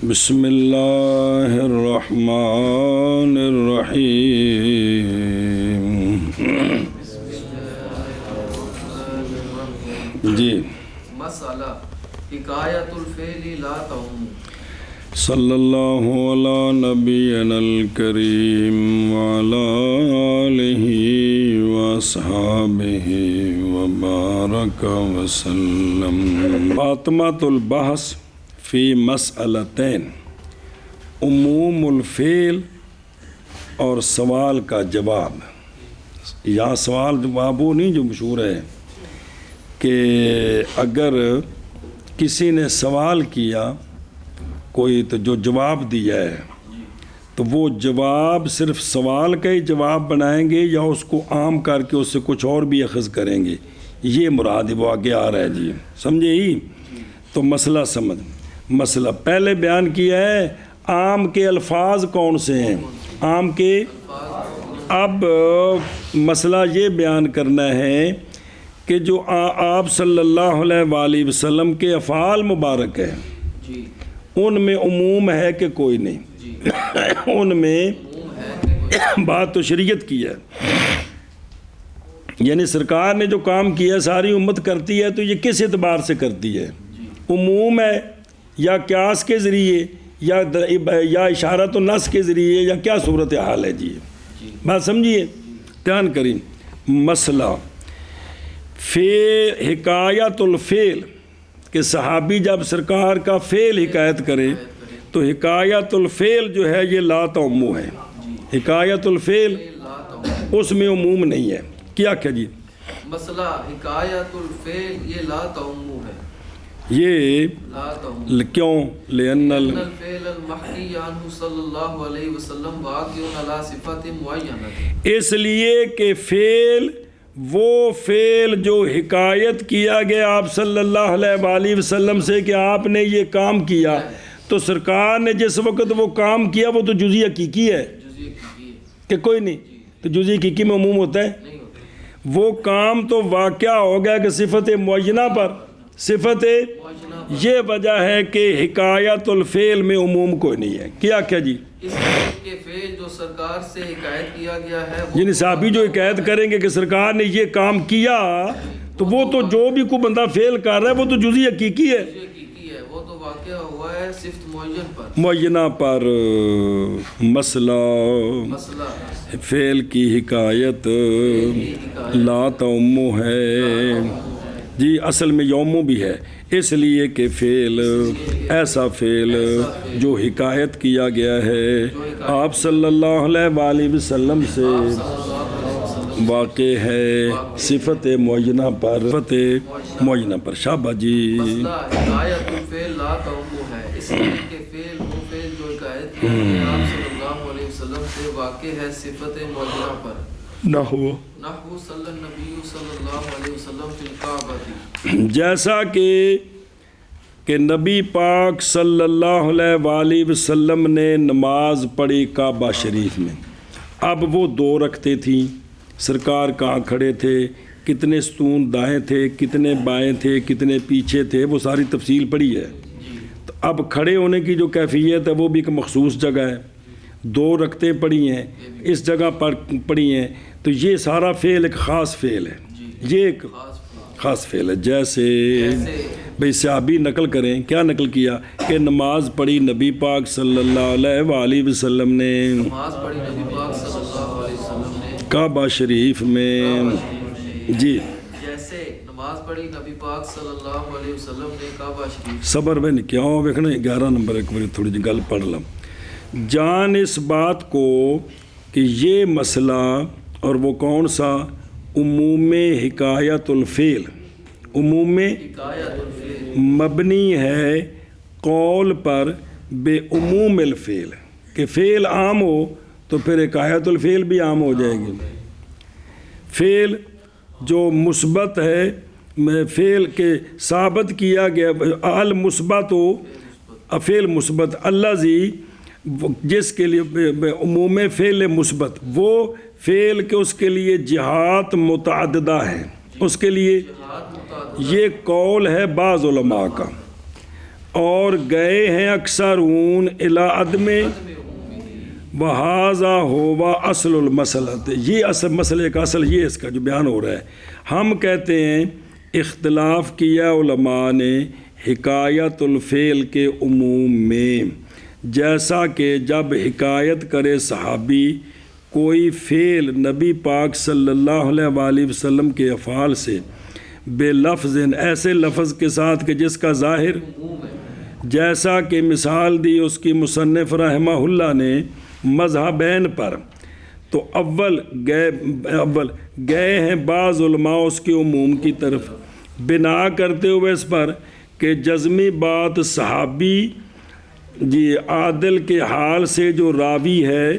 بسم اللہ الرحمن الرحیم۔ جی مسئلہ حکایت الفعل لا تعم۔ صلی اللہ علی نبینا الکریم وعلی آلہ واصحابہ وبارک وسلم۔ خاتمۃ البحث فی مسئلتین، عموم الفعل اور سوال کا جواب۔ یہاں سوال جواب وہ نہیں جو مشہور ہے کہ اگر کسی نے سوال کیا کوئی تو جو جواب دیا ہے تو وہ جواب صرف سوال کا ہی جواب بنائیں گے یا اس کو عام کر کے اس سے کچھ اور بھی اخذ کریں گے، یہ مراد وہ آگے آ رہا ہے۔ جی سمجھے ہی؟ تو مسئلہ سمجھ، مسئلہ پہلے بیان کیا ہے عام کے الفاظ کون سے ہیں، عام کے۔ اب مسئلہ یہ بیان کرنا ہے کہ جو آپ صلی اللہ علیہ وآلہ وسلم کے افعال مبارک ہیں ان میں عموم ہے کہ کوئی نہیں؟ ان میں بات تو شریعت کی ہے، یعنی سرکار نے جو کام کیا ساری امت کرتی ہے، تو یہ کس اعتبار سے کرتی ہے؟ عموم ہے یا قیاس کے ذریعے یا اشارۃ النص کے ذریعے یا کیا صورتحال ہے؟ جی بات سمجھیے، دھیان کریں۔ مسئلہ حکایت الفعل کہ صحابی جب سرکار کا فعل حکایت کرے تو حکایت الفعل جو ہے یہ لا تعم ہے۔ حکایت الفعل اس میں عموم نہیں ہے۔ کیا جی مسئلہ حکایت الفعل یہ لا تعم ہے، یہ لا تعم کیوں؟ لأن الفعل المحکی عنہ صلی اللہ علیہ وسلم واقع علی صفت معینہ، اس لیے کہ فعل وہ فعل جو حکایت کیا گیا آپ صلی اللہ علیہ وآلہ وسلم سے کہ آپ نے یہ کام کیا، تو سرکار نے جس وقت وہ کام کیا وہ تو جزئی حقیقی ہے کہ کوئی نہیں؟ تو جزئی حقیقی میں عموم ہوتا ہے؟ وہ کام تو واقعہ ہو گیا کہ صفت معینہ پر، صفت یہ وجہ ہے کہ حکایت الفعل میں عموم کوئی نہیں ہے۔ کیا جی اس کے فعل جو سرکار سے حکایت کیا گیا ہے، یعنی صحابی جو حکایت کریں گے کہ سرکار نے یہ کام کیا، تو وہ تو جو بھی کوئی بندہ فعل کر رہا ہے وہ تو جزئی حقیقی ہے، وہ تو واقع ہوا ہے صفت معین پر، معینہ پر۔ مسئلہ فعل کی حکایت لا تعم ہے جی، اصل میں یوم بھی ہے، اس لیے کہ فعل ایسا فعل جو حکایت کیا گیا ہے آپ صلی اللہ علیہ وآلہ وسلم سے واقع ہے صفت معینہ پر، صفت معینہ پر۔ شابہ جی حکایت الفعل لا تعم ہے، اس لیے کہ فعل وہ فعل جو حکایت کیا گیا آپ صلی اللہ علیہ وسلم سے واقع ہے صفت معینہ پر۔ نحو صلی النبی صلی اللہ علیہ وسلم فی الکعبہ، جیسا کہ نبی پاک صلی اللہ علیہ وآلہ وسلم نے نماز پڑھی کعبہ شریف میں۔ اب وہ 2 رکعتیں تھیں، سرکار کہاں کھڑے تھے، کتنے ستون دائیں تھے، کتنے بائیں تھے، کتنے پیچھے تھے، وہ ساری تفصیل پڑھی ہے۔ تو اب کھڑے ہونے کی جو کیفیت ہے وہ بھی ایک مخصوص جگہ ہے، 2 رکعتیں پڑھی ہیں اس جگہ پر پڑھی ہیں، تو یہ سارا فعل ایک خاص فعل ہے، یہ ایک خاص فعل ہے۔ جیسے بھئی صحابی نقل کریں، کیا نقل کیا کہ نماز پڑھی نبی پاک صلی اللہ علیہ وآلہ وسلم نے، نماز پڑھی نبی پاک صلی اللہ علیہ وسلم نے کعبہ شریف میں۔ جی جیسے نماز پڑھی نبی پاک صلی اللہ علیہ وسلم نے کعبہ شریف۔ صبر میں نہیں کیا ہو ویکھنا 11 نمبر ایک بار تھوڑی جی گل پڑھ لوں۔ جان اس بات کو کہ یہ مسئلہ اور وہ کون سا؟ عموم حکایت الفعل، عموم مبنی ہے قول پر بے عموم الفعل، کہ فعل عام ہو تو پھر حکایت الفعل بھی عام ہو جائے گی۔ فعل جو مثبت ہے، فعل کے ثابت کیا گیا المثبت ہو، فعل مثبت الذی جس کے لیے عموم فعل مثبت، وہ فعل کے اس کے لیے جہات متعددہ ہیں، اس کے لیے یہ قول ہے بعض علماء کا۔ اور گئے ہیں اکثرون الی عدم وہذا ہوا اصل المسلۃ، یہ اصل مسئلے کا اصل یہ اس کا جو بیان ہو رہا ہے. ہم کہتے ہیں اختلاف کیا علماء نے حکایت الفعل کے عموم میں، جیسا کہ جب حکایت کرے صحابی کوئی فعل نبی پاک صلی اللہ علیہ وآلہ وسلم کے افعال سے بے لفظ، ایسے لفظ کے ساتھ کہ جس کا ظاہر، جیسا کہ مثال دی اس کی مصنف رحمہ اللہ نے مذہبین پر، تو اول گئے ہیں بعض علماء اس کے عموم کی طرف بنا کرتے ہوئے اس پر کہ جزمی بات صحابی عادل کے حال سے جو راوی ہے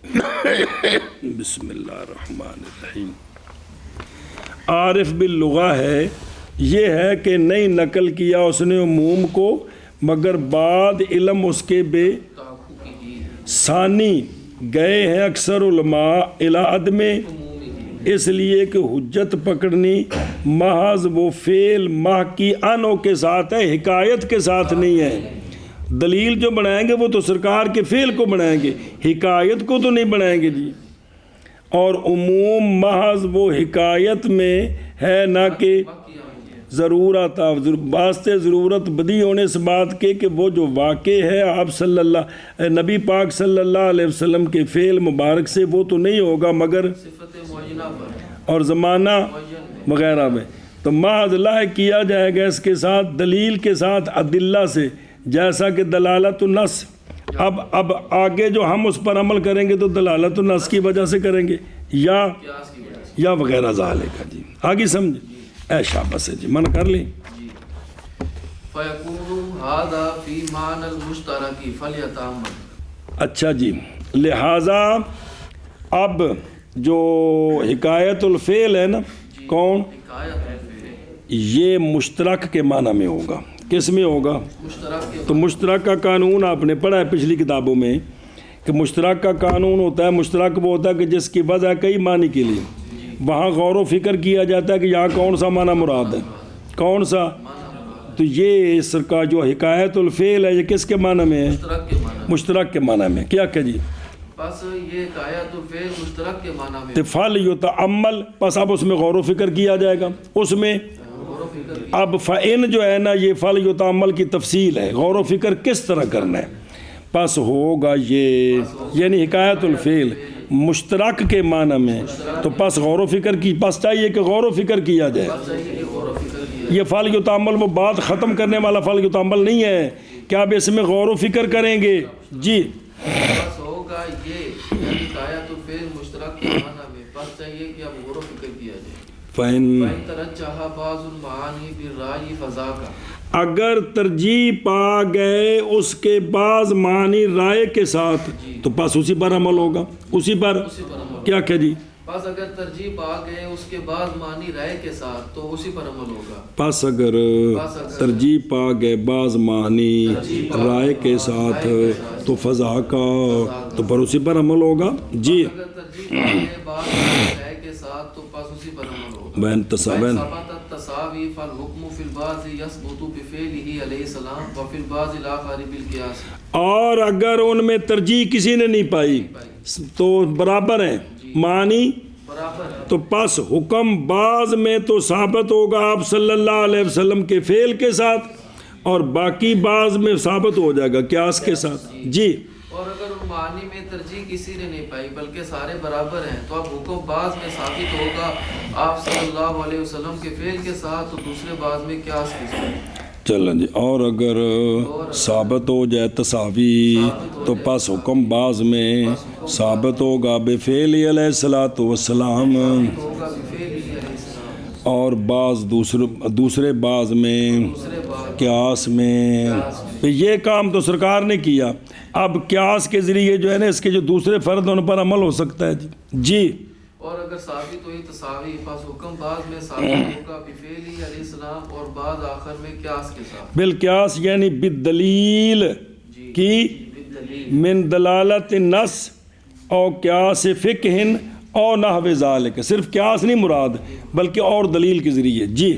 بسم اللہ الرحمن الرحیم عارف باللغہ ہے، یہ ہے کہ نہیں نقل کیا اس نے عموم کو مگر بعد علم اس کے بے ثانی. گئے ہیں اکثر علماء الی عدم، اس لیے کہ حجت پکڑنی محض وہ فعل محکی انوں کے ساتھ ہے، حکایت کے ساتھ نہیں ہے. دلیل جو بنائیں گے وہ تو سرکار کے فعل کو بنائیں گے، حکایت کو تو نہیں بنائیں گے جی. اور عموم محض وہ حکایت میں ہے، نہ کہ ضرورت واسطے ضرورت بدی ہونے سے بات کے کہ وہ جو واقع ہے آپ نبی پاک صلی اللہ علیہ وسلم کے فعل مبارک سے وہ تو نہیں ہوگا مگر اور زمانہ وغیرہ میں. تو محض لاحق کیا جائے گا اس کے ساتھ دلیل کے ساتھ ادلہ سے، جیسا کہ دلالت النص. اب آگے جو ہم اس پر عمل کریں گے تو دلالت النص کی وجہ سے کریں گے یا وغیرہ ذالک. جی آگے سمجھ اے شاباش ہے جی، من کر لیں. اچھا جی، لہذا اب جو حکایت الفعل ہے نا، کون یہ مشترک کے معنی میں ہوگا. کس میں ہوگا؟ تو مشترک کا قانون آپ نے پڑھا ہے پچھلی کتابوں میں کہ مشترک کا قانون ہوتا ہے، مشترک وہ ہوتا ہے کہ جس کی وضع کئی معنی کے لیے، وہاں غور و فکر کیا جاتا ہے کہ یہاں کون سا معنی مراد ہے، کون سا. تو یہ اس کا جو حکایت الفعل ہے یہ کس کے معنی میں ہے؟ مشترک کے معنی میں. کیا کہ جی بس یہ حکایت الفعل مشترک کے معنی میں فل یتعمل، پس اب اس میں غور و فکر کیا جائے گا. اس میں اب فَإِن جو ہے نا یہ فل یتعمل کی تفصیل ہے، غور و فکر کس طرح کرنا ہے. پس ہوگا یہ یعنی حکایت الفعل مشترک کے معنی میں، تو پس غور و فکر کی پس چاہیے کہ غور و فکر کیا جائے. یہ فعل یتعمل وہ بات ختم کرنے والا فعل یتعمل نہیں ہے کہ آپ اس میں غور و فکر کریں گے. جی بس ہوگا یہ حکایت الفعل مشترک کے معنی میں، بس چاہیے کہ اب غور و فکر کیا جائے. فَإِن ترجح بعض المعانی بالرأی فذاک، اگر ترجیح پا گئے اس کے بعض معنی رائے کے ساتھ تو پس اسی پر عمل ہوگا. اسی پر کیا کہ جی پس اگر ترجیح پا گئے اس کے بعض معنی رائے کے ساتھ تو اسی پر عمل ہوگا. پس اگر ترجیح پا گئے بعض معنی رائے کے ساتھ تو فضا کا تو پر اسی پر عمل ہوگا. جی اگر ترجیح پا گئے بعض معنی رائے کے ساتھ تو پس اسی پر عمل ہوگا. بین تصابین التساوی فالحکم فی البعض یثبت بفعلہ علیہ السلام وفی البعض الآخر بالقیاس. اور اگر ان میں ترجیح کسی نے نہیں پائی تو برابر ہیں معنی، تو پس حکم بعض میں تو ثابت ہوگا آپ صلی اللہ علیہ وسلم کے فعل کے ساتھ، اور باقی بعض میں ثابت ہو جائے گا قیاس کے ساتھ. جی اور اگر ان معنی میں ترجیح کسی نے نہیں پائی بلکہ سارے برابر ہیں تو اب حکم بعض میں ثابت ہوگا آپ صلی اللہ علیہ وسلم کے فعل کے ساتھ، تو دوسرے بعض میں قیاس کے ساتھ. چلیں جی، اور اگر ثابت ہو جائے تساوی تو پس حکم بعض میں ثابت ہوگا بفعل علیہ الصلوۃ والسلام، اور بعض دوسرے بعض میں قیاس میں. یہ کام تو سرکار نے کیا، اب قیاس کے ذریعے جو ہے نا اس کے جو دوسرے فرد ان پر عمل ہو سکتا ہے. جی اور اگر ثابت ہوئی تساوی پس حکم بعض میں ثابت ہوگا بفعلہ علیہ السلام اور بعض آخر میں قیاس کے ساتھ. بالقیاس یعنی بالدلیل کی من دلالت النص او قیاس فقہ او نحو ذالک. صرف قیاس نہیں مراد بلکہ اور دلیل کے ذریعے. جی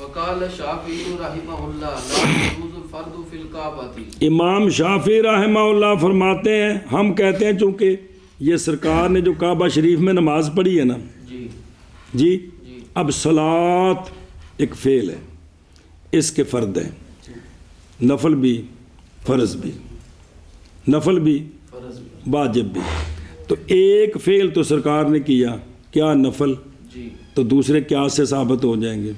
وقال الشافعی رحمہ اللہ لا يجوز الفرد في الكعبة. امام شافعی رحمہ اللہ فرماتے ہیں، ہم کہتے ہیں چونکہ یہ سرکار نے جو کعبہ شریف میں نماز پڑھی ہے نا جی جی، اب صلاۃ ایک فعل ہے، اس کے فرد ہیں، نفل بھی فرض بھی، نفل بھی فرض بھی. واجب بھی. تو ایک فعل تو سرکار نے کیا، کیا نفل، جی تو دوسرے کیا سے ثابت ہو جائیں گے،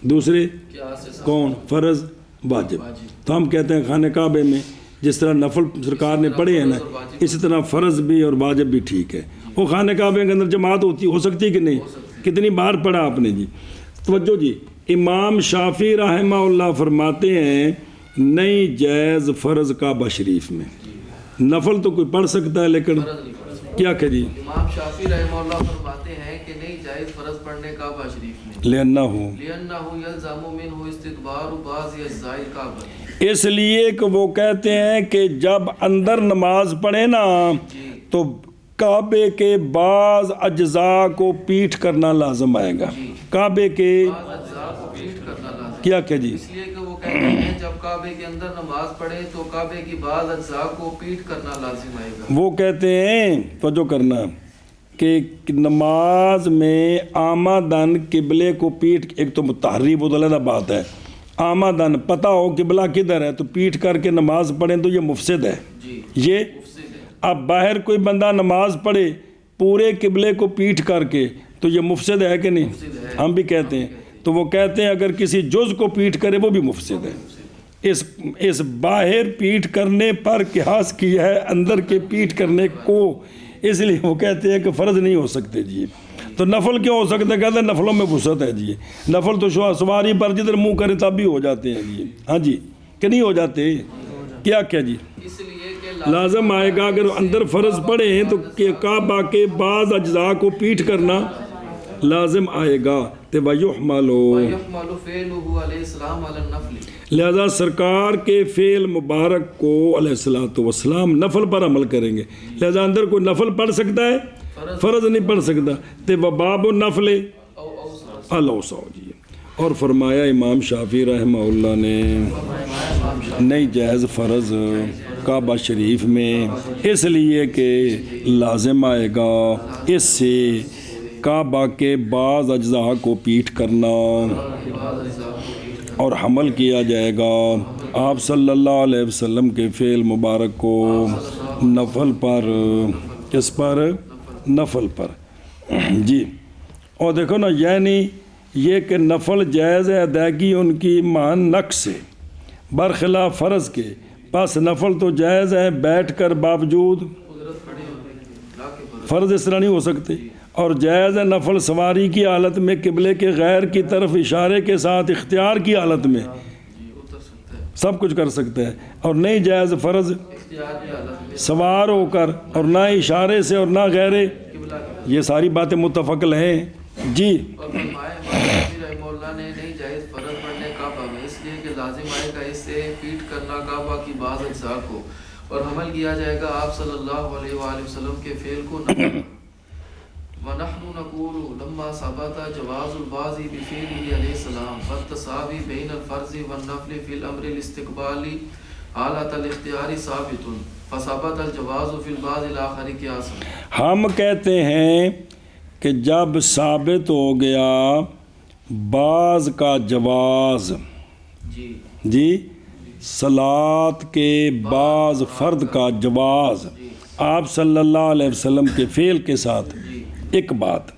دوسرے کیا سے کون، فرض واجب. تو ہم کہتے ہیں خانہ کعبے میں جس طرح نفل سرکار نے پڑھے ہیں نا، اسی طرح فرض بھی اور واجب بھی ٹھیک ہے. وہ خانہ کعبے کے اندر جماعت ہو سکتی ہے کہ نہیں، کتنی بار پڑھا آپ نے جی. توجہ جی، امام شافعی رحمہ اللہ فرماتے ہیں نہیں جائز فرض کعبہ شریف میں، نفل تو کوئی پڑھ سکتا ہے لیکن کیا کہ جی امام شافعی رحمہ اللہ فرماتے ہیں کہ نہیں جائز فرض پڑھنے کعبہ شریف میں، لینا ہو لِأَنَّهُ يَلْزَمُ مِنْهُ اسْتِقْبَالُ بَعْضِ أَجْزَاءِ الْكَعْبَةِ. اس لیے کہ وہ کہتے ہیں کہ جب اندر نماز پڑھے نا تو کعبے کے بعض اجزاء کو پیٹھ کرنا لازم آئے گا، کعبے کے بعض اجزاء کو پیٹ کرنا لازم. کیا کہ جی، اس لیے کہ وہ کہتے ہیں جب کعبے کے اندر نماز پڑھے تو کعبے کی بعض اجزاء کو پیٹ کرنا لازم آئے گا. وہ کہتے ہیں توجہ کرنا کہ نماز میں آمدن قبلے کو پیٹ، ایک تو متحری بہت علیحدہ بات ہے، آمدن پتہ ہو قبلہ کدھر ہے تو پیٹ کر کے نماز پڑھیں تو یہ مفسد ہے. جی یہ مفسد ہے. اب باہر کوئی بندہ نماز پڑھے پورے قبلے کو پیٹ کر کے تو یہ مفسد ہے کہ نہیں، ہم بھی کہتے ہیں. تو وہ کہتے ہیں اگر کسی جز کو پیٹ کرے وہ بھی مفسد ہے. اس باہر پیٹ کرنے پر قیاس کیا ہے اندر کے پیٹ کرنے کو، اس لیے وہ کہتے ہیں کہ فرض نہیں ہو سکتے جی. تو نفل کیوں ہو سکتا ہے، کہتے ہیں نفلوں میں وسعت ہے جی. نفل تو سواری پر جدھر منہ کرے تب بھی ہو جاتے ہیں جی. ہاں جی کہ نہیں ہو جاتے، کیا جی اس لیے کہ لازم آئے گا اگر اندر فرض پڑھے ہیں تو کعبہ کے بعض اجزاء کو پیٹھ کرنا لازم آئے گا. وَيُحْمَلُ فِعْلُهُ علیہ السلام علی النفل. لہذا سرکار کے فعل مبارک کو علیہ الصلوۃ والسلام نفل پر عمل کریں گے. لہذا اندر کوئی نفل پڑھ سکتا ہے، فرض نہیں پڑھ سکتا. تے وباب النفل الاوسع جی. اور فرمایا امام شافعی رحمہ اللہ نے نہیں جائز فرض کعبہ شریف میں، اس لیے کہ لازم آئے گا اس سے کعبہ کے بعض اجزاء کو پیٹھ کرنا اور حمل کیا جائے گا آپ صلی اللہ علیہ وسلم کے فعل مبارک کو نفل پر. کس پر، نفل پر جی. اور دیکھو نا، یعنی یہ کہ نفل جائز ہے، ادائیگی ان کی مان نقص ہے برخلاف فرض کے. پس نفل تو جائز ہے بیٹھ کر باوجود فرض اس طرح نہیں ہو سکتے. اور جائز ہے نفل سواری کی حالت میں قبلے کے غیر کی طرف اشارے کے ساتھ اختیار کی حالت میں سب کچھ کر سکتے ہیں. اور نہیں جائز فرض سوار ہو کر اور نہ اشارے سے اور نہ غیر. یہ ساری باتیں متفق ہیں جی. اور رحمہ اللہ نے نہیں جائز فرض پڑھنے کعبہ میں، اس لیے کہ لازم آئے گا اس سے پیٹ کرنا کعبہ کی بعض اجزاء کو، اور حمل کیا جائے گا آپ صلی اللہ علیہ وآلہ وسلم کے فعل کو. وَنَحْنُ نَقُولُ لَمَّا ثَبَتَ جَوَازُ الْبَعْضِ بِفِعْلِهِ علیہ السلام فَالتَّسَاوِي بَيْنَ الْفَرْضِ وَالنَّفْلِ فِي الْأَمْرِ الِاسْتِقْبَالِ حَالَةَ الْاخْتِيَارِ ثَابِتٌ فَثَبَتَ الْجَوَازُ فِي الْبَعْضِ الْآخَرِ قِيَاسًا. ہم کہتے ہیں کہ جب ثابت ہو گیا بعض کا جواز جی، صلاۃ کے بعض فرد کا جواز آپ صلی اللہ علیہ وسلم کے فعل کے ساتھ ایک بات،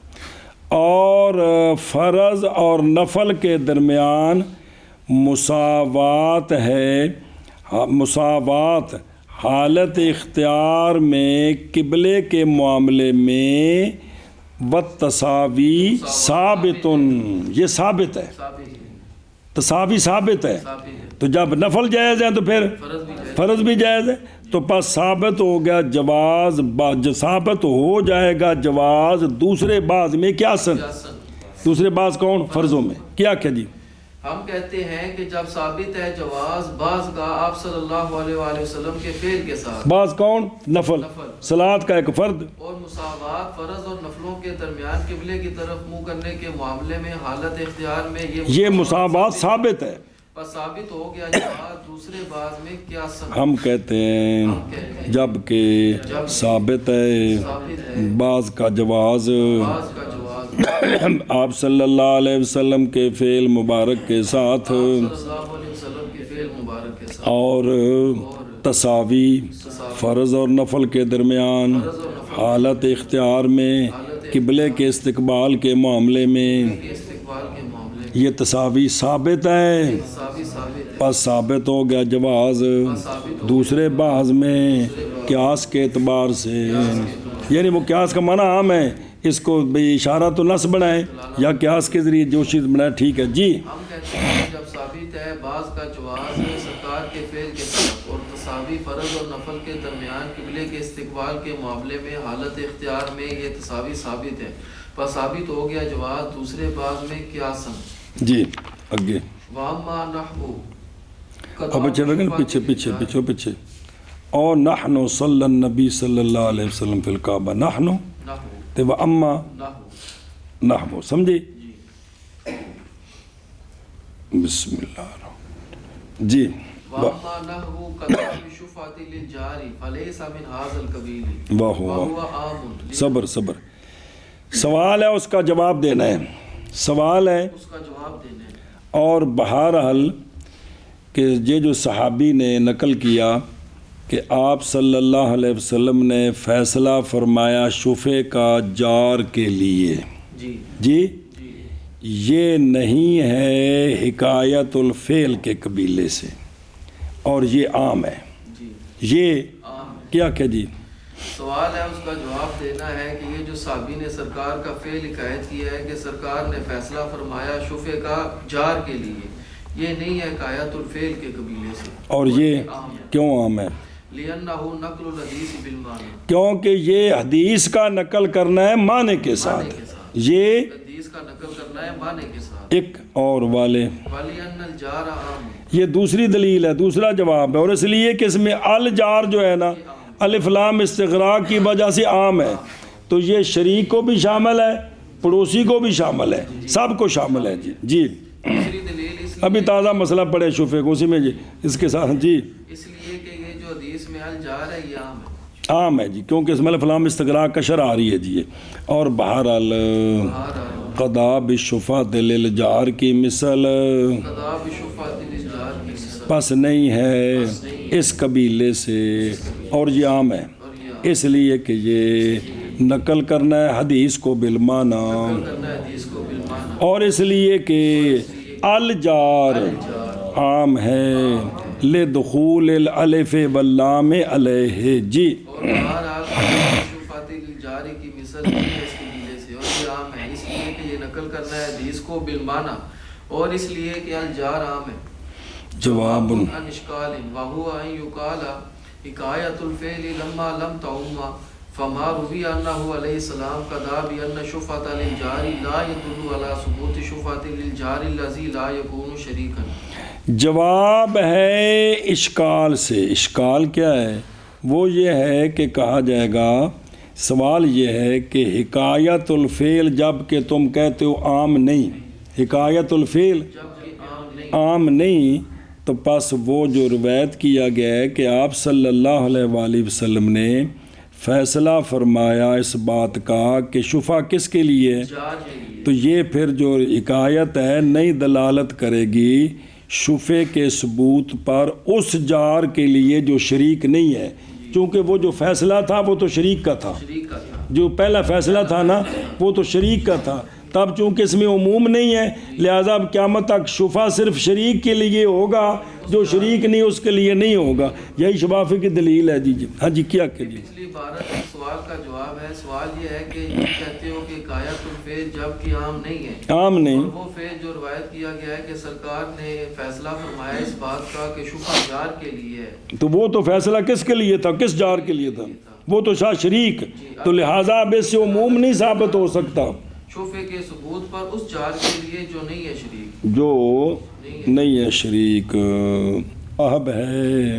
اور فرض اور نفل کے درمیان مساوات ہے، مساوات حالت اختیار میں قبلے کے معاملے میں والتساوی ثابتن، یہ ثابت ہے، تساوی ثابت ہے. تو جب نفل جائز ہے تو پھر فرض بھی جائز ہے. تو پس ثابت ہو گیا جواز، ثابت ہو جائے گا جواز دوسرے بعض میں کیا سن، دوسرے بعض کون، فرضوں میں. کیا جی ہم کہتے ہیں کہ جب ثابت ہے جواز بعض کا آپ صلی اللہ علیہ وآلہ وسلم کے فعل کے ساتھ، بعض کون، نفل، صلاۃ کا ایک فرد، اور مساوات فرض اور نفلوں کے درمیان قبلے کی طرف منہ کرنے کے معاملے میں حالت اختیار میں یہ مساوات ثابت ہے. بس ثابت ہو گیا جواز دوسرے باز میں کیا سن ہم کہتے ہیں جب کہ ثابت ہے بعض کا جواز باز کا جواز آپ صلی اللہ علیہ وسلم کے فعل مبارک کے ساتھ صلی اللہ علیہ وسلم کے فعل مبارک کے ساتھ اور تساوی فرض اور نفل کے درمیان حالت اختیار میں قبلے کے استقبال کے معاملے میں کے استقبال کے معاملے یہ تساوی ثابت ہے، میں ثابت ہے پس ثابت ہو گیا جواز دوسرے بعض میں قیاس کے اعتبار سے، یعنی وہ قیاس کا معنی عام ہے، اس کو بھی اشارہ تو نص بنائے یا قیاس کے ذریعے جو چیز بنائے، ٹھیک ہے جی۔ ہم کہتے ہیں جب ثابت ہے بعض کا جواز ہے سرکار کے فعل کے ساتھ اور تساوی فرض اور نفل کے درمیان قبلے کے استقبال کے معاملے میں حالت اختیار میں یہ تساوی ثابت ہے، پس ثابت ہو گیا جواز دوسرے باز میں قیاسن جی اگے واما نحو اب پیچھے پیچھے اور نحن صلی النبی صلی اللہ علیہ وسلم فی الکعبہ، نحن نحو تے و اما نحو نحو، سمجھے؟ بسم اللہ الرحمن جی۔ واما نحو قدام شفعت للجاری فلیس من هذا القبیل واہ واہ، وهو عام صبر سوال ہے، اس کا جواب دینا ہے، سوال ہے اس کا جواب دینے اور بہرحال کہ یہ جو صحابی نے نقل کیا کہ آپ صلی اللہ علیہ وسلم نے فیصلہ فرمایا شفع کا جار کے لیے، جی جی جی یہ نہیں ہے حکایت الفعل کے قبیلے سے، اور یہ عام ہے، جی یہ عام ہے۔ کیا کہ جی سوال ہے، اس کا جواب دینا ہے کہ یہ جو صحابی نے سرکار کا فعل حکایت کیا ہے کہ سرکار نے فیصلہ فرمایا شفع کا جار کے لیے، یہ نہیں ہے حکایت الفعل کے قبیلے سے، اور یہ عام ہے۔ کیوں عام ہے؟ لِأَنَّهُ نقل الحدیث بالمعنی، کیونکہ یہ حدیث کا نقل کرنا ہے معنی کے ساتھ، معنی کے ساتھ، یہ حدیث کا نقل کرنا ہے معنی کے ساتھ۔ ایک اور والے وَلِأَنَّ الْجَارَ عَامٌ، یہ دوسری دلیل ہے، دوسرا جواب ہے، اور اس لیے کہ اس میں الجار جو ہے نا الف لام استغراق کی وجہ سے عام ہے، تو یہ شریک کو بھی شامل ہے، پڑوسی کو بھی شامل ہے، سب کو شامل ہے جی جی۔ دوسری دلیل اس ابھی تازہ مسئلہ پڑے شفع کو، اسی میں جی اس کے ساتھ جی اس لیے کہ یہ جو حدیث میں الجار ہے یہ عام ہے، عام ہے جی، کیونکہ اس میں الف لام استغراق کا شرح آ رہی ہے جی۔ اور بہرحال قضا بالشفعۃ للجار کی مثل قضا بشفعۃ الجار کی مثل، پس نہیں ہے اس قبیلے سے، اور یہ عام ہے اس لیے کہ یہ نقل کرنا ہے حدیث کو بالمعنی، کرنا ہے حدیث کو بالمعنی، اور اس لیے کہ الجار عام ہے لدخول الالف واللام علیہ جی۔ اور بہرحال شفعۃ الجار کی مثل نہیں ہے اس قبیلے سے، اور یہ عام ہے اس لیے کہ یہ نقل کرنا ہے حدیث کو بالمعنی، اور اس لیے کہ الجار عام ہے۔ جواب عن اشکال وهو ان يقال حکایت الفعل لما لم تعم فما روی انه علیہ السلام قضا بان شفعۃ للجار لا يدل على ثبوت شفعۃ للجار الذي لا يكون شریکا۔ جواب ہے اشکال سے، اشکال کیا ہے؟ وہ یہ ہے کہ کہا جائے گا، سوال یہ ہے کہ حکایت الفعل جب کہ تم کہتے ہو عام نہیں، حکایت الفعل جبکہ عام نہیں، عام نہیں، تو پس وہ جو روایت کیا گیا ہے کہ آپ صلی اللہ علیہ وآلہ وسلم نے فیصلہ فرمایا اس بات کا کہ شفع کس کے لیے ہے، جار کے لیے، تو یہ پھر جو حکایت ہے نئی دلالت کرے گی شفع کے ثبوت پر اس جار کے لیے جو شریک نہیں ہے، چونکہ وہ جو فیصلہ تھا وہ تو شریک کا تھا، شریک کا تھا، جو پہلا فیصلہ تھا نا وہ تو شریک کا تھا، تب چونکہ اس میں عموم نہیں ہے لہذا اب قیامت تک شفع صرف شریک کے لیے ہوگا، جو شریک نہیں اس کے لیے نہیں ہوگا، یہی شفافی کی دلیل ہے جی جی ہاں جی کیا کہ جی پچھلی عبارت سوال کا جواب ہے۔ سوال یہ ہے کہ یہ کہتے ہو کہ حکایت الفعل جبکہ عام نہیں ہے، عام نہیں، اور وہ فعل جو روایت کیا گیا ہے کہ سرکار نے فیصلہ فرمایا اس بات کا کہ شفع جار کے لیے ہے، تو وہ تو فیصلہ کس کے لیے تھا، کس جار کے لیے تھا، وہ تو شاہ شریک، تو لہٰذا اب اس سے عموم نہیں ثابت ہو سکتا، شفع کے ثبوت پر اس جار کے لیے جو نہیں ہے شریک، جو نہیں ہے شریک اب ہے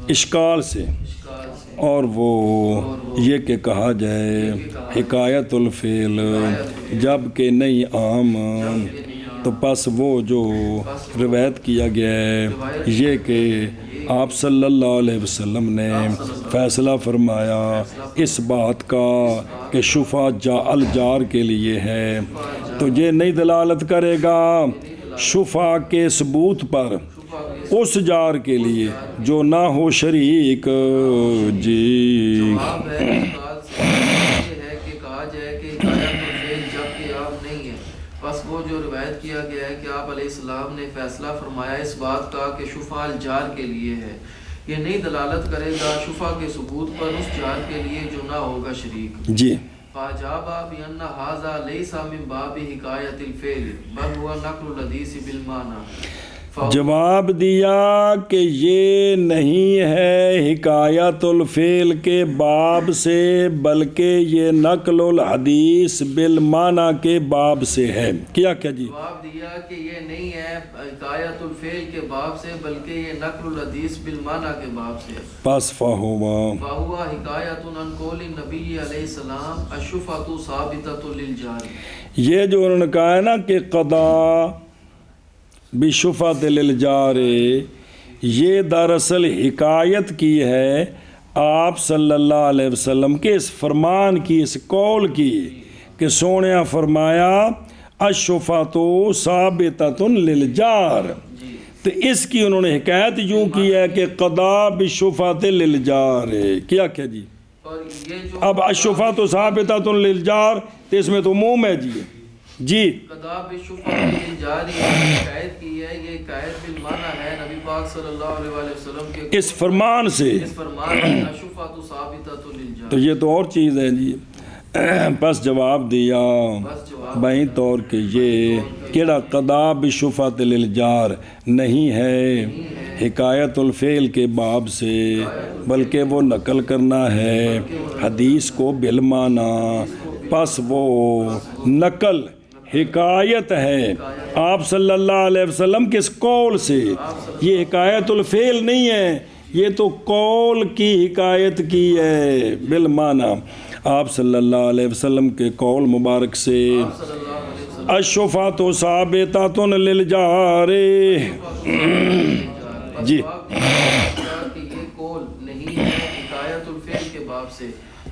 اشکال سے، اشکال سے، اور وہ یہ کہ کہا جائے حکایت الفعل جب کہ نہیں عام تو پس وہ جو روایت کیا گیا ہے یہ کہ آپ صلی اللہ علیہ وسلم نے فیصلہ فرمایا اس بات کا کہ شفا الجار کے لیے ہے، تو یہ نہیں دلالت کرے گا شفا کے ثبوت پر اس جار کے لیے جو نہ ہو شریک۔ جی جواب ہے یہ ہے کہ کہا جائے کہ ہدایت الفعل جب کہ آپ نہیں ہے، بس وہ جو روایت کیا گیا ہے کہ آپ علیہ السلام نے فیصلہ فرمایا اس بات کا کہ شفا الجار کے لیے ہے، یہ نہیں دلالت کرے گا شفا کے ثبوت پر اس جار کے لیے جو نہ ہوگا شریک۔ جی فاجاب بأن هذا ليس من باب حکایت الفعل بل هو نقل الحدیث بالمعنى، جواب دیا کہ یہ نہیں ہے حکایت الفعل کے باب سے بلکہ یہ نقل الحدیث بالمعنی کے باب سے ہے۔ کیا جی؟ جواب دیا کہ یہ نہیں ہے حکایت الفعل کے باب سے بلکہ یہ نقل الحدیث بالمعنی کے باب سے۔ پس فہو حکایت عن قول النبی علیہ السلام الشفعۃ ثابتۃ للجار، یہ جو انہوں نے کہا ہے نا کہ قضا بشفعۃ للجار، یہ دراصل حکایت کی ہے آپ صلی اللہ علیہ وسلم کے اس فرمان کی، اس قول کی کہ سونے فرمایا الشفعۃ ثابتۃ للجار، تو اس کی انہوں نے حکایت یوں کی ہے کہ قضا بشفعۃ للجار۔ کیا جی؟ اور یہ جو اب الشفعۃ ثابتۃ للجار تو اس میں تو عموم ہے جی قضا بالشفعۃ للجار حکایت کی ہے، یہ حکایت بالمعنی ہے نبی پاک صلی اللہ علیہ وآلہ وسلم کے اس فرمان سے، اس فرمان میں الشفعۃ ثابتۃ للجار، تو یہ تو اور چیز ہے جی۔ پس جواب دیا بہیں طور کہ یہ کیڑا قضا بشفعۃ للجار نہیں ہے حکایت الفعل کے باب سے، بلکہ وہ نقل کرنا ہے حدیث کو بالمعنی، پس وہ نقل حکایت ہے آپ صلی اللہ علیہ وسلم کے اس قول سے، یہ حکایت الفعل نہیں ہے، یہ تو قول کی حکایت کی ہے بالمعنی آپ صلی اللہ علیہ وسلم کے قول مبارک سے۔ الشفعۃ ثابتۃ للجار، جی کہ یہ قول نہیں ہے حکایت الفعل کے باب سے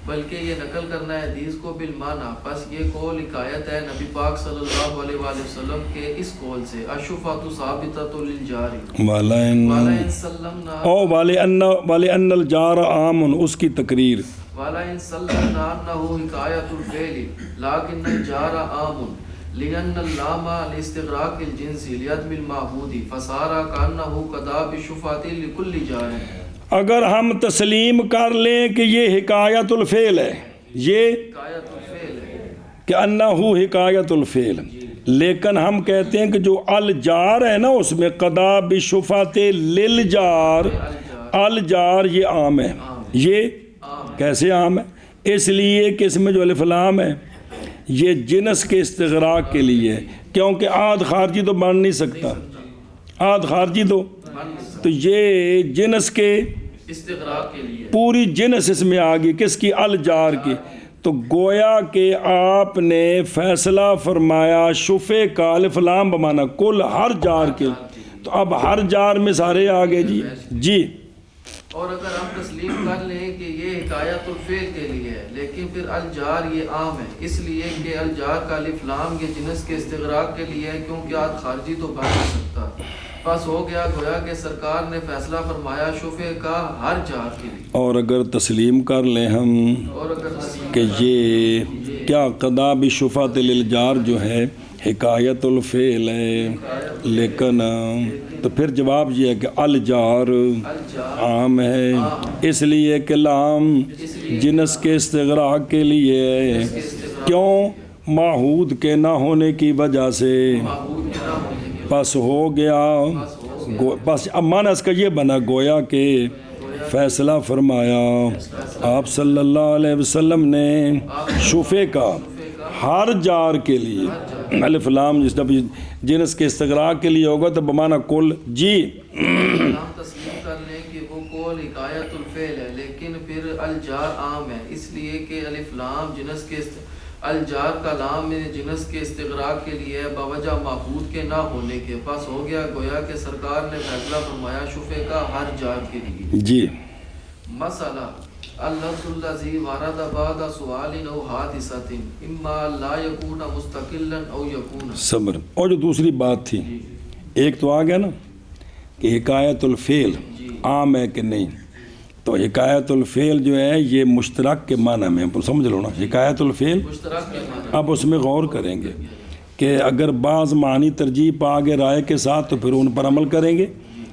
بلکہ یہ نقل کرنا ہے حدیث کو بالمعنی، پس یہ قول حکایت ہے نبی پاک صلی اللہ علیہ وآلہ وسلم کے اس قول سے الشفعۃ ثابتۃ للجار وَلَئِن سَلَّمْنَا او وَلِأَنَّ الجار عام، اس کی تقریر وَلَئِن سَلَّمْنَا أَنَّهُ حِكَايَةُ الْفِعْلِ لَكِنَّ الْجَارَ عَامٌ لِأَنَّ اللَّامَ لِاسْتِغْرَاقِ الْجِنْسِ لِعَدْمِ الْمَعْبُودِ فَصَارَ كَأَنَّهُ قَضَى بِالشُّفْعَةِ لِكُلِّ جَارٍ۔ اگر ہم تسلیم کر لیں کہ یہ حکایت الفعل ہے، یہ حکایت الفعل ہے کہ انہو حکایت الفعل، لیکن ہم کہتے ہیں کہ جو الجار ہے نا اس میں قضا بشفعۃ للجار، الجار یہ عام ہے۔ یہ کیسے عام ہے؟ اس لیے کہ اس میں جو الف لام ہے یہ جنس کے استغراق کے لیے، کیونکہ عاد خارجی تو بن نہیں سکتا، عاد خارجی تو یہ جنس کے استغراق کے لیے پوری جنس اس میں آ گئی، کس کی؟ الجار کی، تو گویا کہ آپ نے فیصلہ فرمایا شفے کا الف لام بمانا کل ہر جار کے، تو اب ہر جار میں سارے آ گئے جی۔ اور اگر ہم تسلیم کر لیں کہ یہ حکایت الفعل کے لیے ہے لیکن پھر الجار یہ عام ہے، اس لیے کہ الجار کا الف لام یہ جنس کے استغراق کے لیے ہے، کیونکہ عاد خارجی تو بن نہیں سکتا، بس ہو گیا گویا کہ سرکار نے فیصلہ فرمایا شفے کا ہر جار کے لیے۔ اور اگر تسلیم کر لیں ہم کہ یہ کیا قضا بشفعۃ للجار جو ہے حکایت الفعل ہے، لیکن تو پھر جواب یہ ہے کہ الجار عام ہے، اس لیے کہ لام جنس کے استغراق کے لیے ہے، کیوں؟ معہود کے نہ ہونے کی وجہ سے، پس ہو گیا بس اب معنی اس کا یہ بنا گویا کہ فیصلہ فرمایا آپ صلی اللہ علیہ وسلم نے شفے کا ہر جار کے لیے، الف لام جس طرح جنس کے استغراق کے لیے ہوگا تو بمانا کل جی۔ ہم تسلیم کر لیں کہ وہ قول حکایت الفعل ہے لیکن پھر الجار عام ہے، اس لیے کہ الف لام جنس کے الجار کا لام میں جنس کے استغراق کے لیے بوجہ معبود کے نہ ہونے کے پاس ہو گیا گویا کہ سرکار نے فیصلہ فرمایا شفے کا ہر جار کے لیے. جی مسئلہ اللفظ الذی ورد بعد سوال او حادثۃ اما لا یکون مستقلا او یکون. صبر. اور جو دوسری بات تھی ایک تو آ گیا نا کہ حکایت الفعل عام ہے کہ نہیں. تو حکایت الفعل جو ہے یہ مشترک کے معنی میں سمجھ لو نا. حکایت الفعل مشترک کے معنی. اب اس میں غور کریں گے کہ اگر بعض معنی ترجیح پا گئے رائے کے ساتھ تو پھر ان پر عمل کریں گے،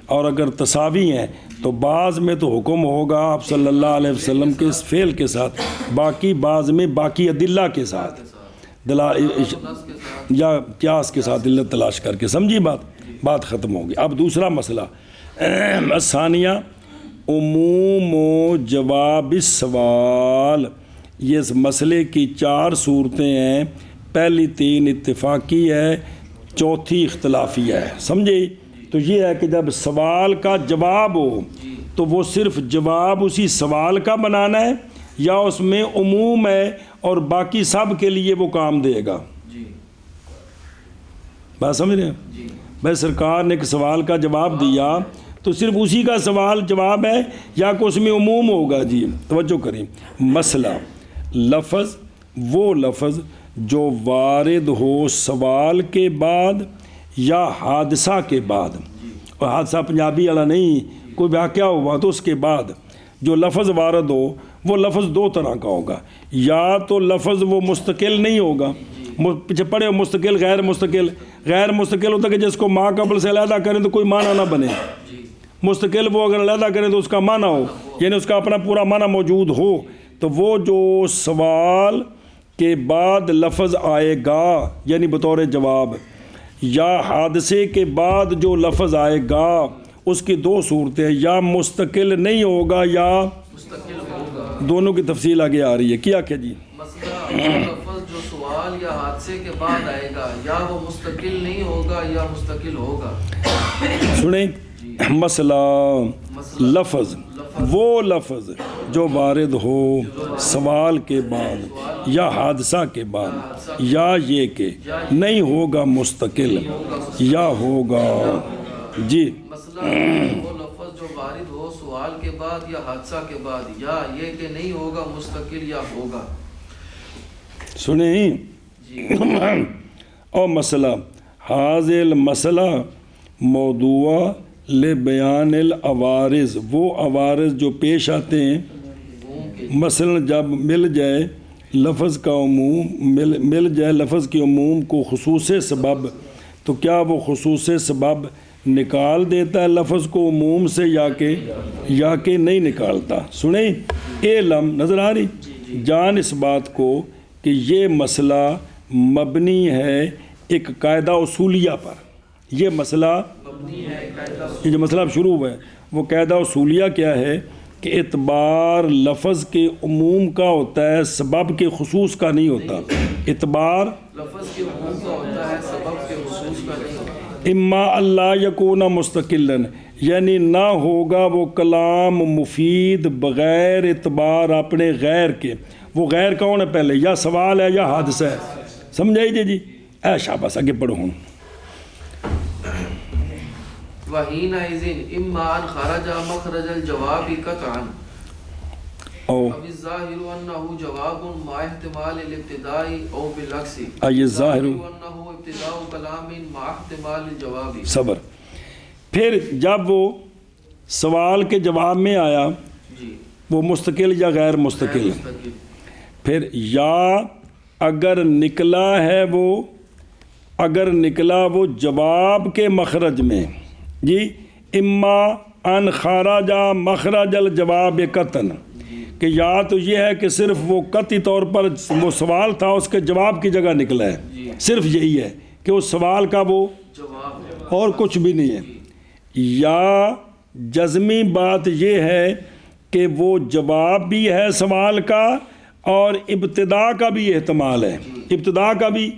اور اگر تساوی ہیں تو بعض میں تو حکم ہوگا آپ صلی اللہ علیہ وسلم کے اس فعل کے ساتھ، باقی بعض میں باقی ادلہ کے ساتھ یا قیاس کے ساتھ علت تلاش کر کے. سمجھی بات ختم ہوگی. اب دوسرا مسئلہ ثانیہ عموم و جواب السوال. یہ اس مسئلے کی 4 صورتیں ہیں. پہلی 3 اتفاقی ہے، چوتھی اختلافی ہے. سمجھے؟ تو یہ ہے کہ جب سوال کا جواب ہو تو وہ صرف جواب اسی سوال کا بنانا ہے یا اس میں عموم ہے اور باقی سب کے لیے وہ کام دے گا. بات سمجھ رہے ہیں؟ بھائی سرکار نے ایک سوال کا جواب دیا تو صرف اسی کا سوال جواب ہے یا کہ اس میں عموم ہوگا. جی توجہ کریں. مسئلہ لفظ وہ لفظ جو وارد ہو سوال کے بعد یا حادثہ کے بعد. اور حادثہ پنجابی والا نہیں، کوئی واقعہ ہوا تو اس کے بعد جو لفظ وارد ہو وہ لفظ 2 طرح کا ہوگا. یا تو لفظ وہ مستقل نہیں ہوگا، پیچھے پڑے ہو مستقل غیر مستقل. غیر مستقل ہوتا کہ جس کو ماں قبل سے علیحدہ کریں تو کوئی معنی نہ بنے. مستقل وہ اگر علیحدہ کریں تو اس کا معنی ہو، یعنی اس کا اپنا پورا معنی موجود ہو. تو وہ جو سوال کے بعد لفظ آئے گا یعنی بطور جواب، یا حادثے کے بعد جو لفظ آئے گا اس کی 2 صورتیں، یا مستقل نہیں ہوگا یا مستقل ہوگا. دونوں کی تفصیل آگے آ رہی ہے. کیا جی مسئلہ لفظ جو سوال یا حادثے کے بعد آئے گا یا وہ مستقل نہیں ہوگا یا مستقل ہوگا. سنیں مسئلہ لفظ وہ لفظ جو وارد ہو سوال کے بعد یا حادثہ کے بعد، یا یہ کہ نہیں ہوگا مستقل یا ہوگا. جی مسئلہ وہ لفظ جو وارد ہو سوال کے بعد یا حادثہ کے بعد، یا یہ کہ نہیں ہوگا مستقل یا ہوگا. سنیں اور مسئلہ حاضل مسئلہ موضوع لبیان العوارض. وہ عوارض جو پیش آتے ہیں مثلا جب مل جائے لفظ کا عموم، مل جائے لفظ کے عموم کو خصوص سبب، تو کیا وہ خصوص سبب نکال دیتا ہے لفظ کو عموم سے یا کہ نہیں نکالتا. سنیں علم نظر آ رہی جان اس بات کو کہ یہ مسئلہ مبنی ہے ایک قاعدہ اصولیہ پر. یہ مسئلہ یہ جو مسئلہ اب شروع ہوا ہے وہ قاعدہ اصولیہ کیا ہے کہ اعتبار لفظ کے عموم کا ہوتا ہے، سبب کے خصوص کا نہیں ہوتا. اعتبار لفظ کے عموم کا ہوتا ہے، سبب کے خصوص کا نہیں ہوتا. اما اللہ یکون مستقلاً، یعنی نہ ہوگا وہ کلام مفید بغیر اعتبار اپنے غیر کے. وہ غیر کون ہے پہلے؟ یا سوال ہے یا حادثہ ہے. سمجھائی جی اے شاباش آگے پڑھو. ہوں وَحِينَئِذٍ إِمَّا أَنْ خَرَجَ مَخْرَجَ الْجَوَابِ قَطْعًا او أَوِ الظَّاهِرُ أَنَّهُ جَوَابٌ مَعَ احْتِمَالِ الْابْتِدَاءِ أَوْ بِالْعَكْسِ آئیے ظاہر أَنَّهُ ابْتِدَاءُ كَلَامٍ مَعَ احْتِمَالِ الْجَوَابِ. صبر. پھر جب وہ سوال کے جواب میں آیا وہ مستقل یا غیر مستقل، پھر یا اگر نکلا ہے وہ اگر نکلا وہ جواب کے مخرج میں، جی اما ان خارج مخرج الجواب قطعاً، کہ یا تو یہ ہے کہ صرف وہ قطعی طور پر وہ سوال تھا اس کے جواب کی جگہ نکلا ہے، صرف یہی ہے کہ اس سوال کا وہ اور کچھ بھی نہیں ہے. یا جزمی بات یہ ہے کہ وہ جواب بھی ہے سوال کا اور ابتدا کا بھی احتمال ہے. ابتدا کا بھی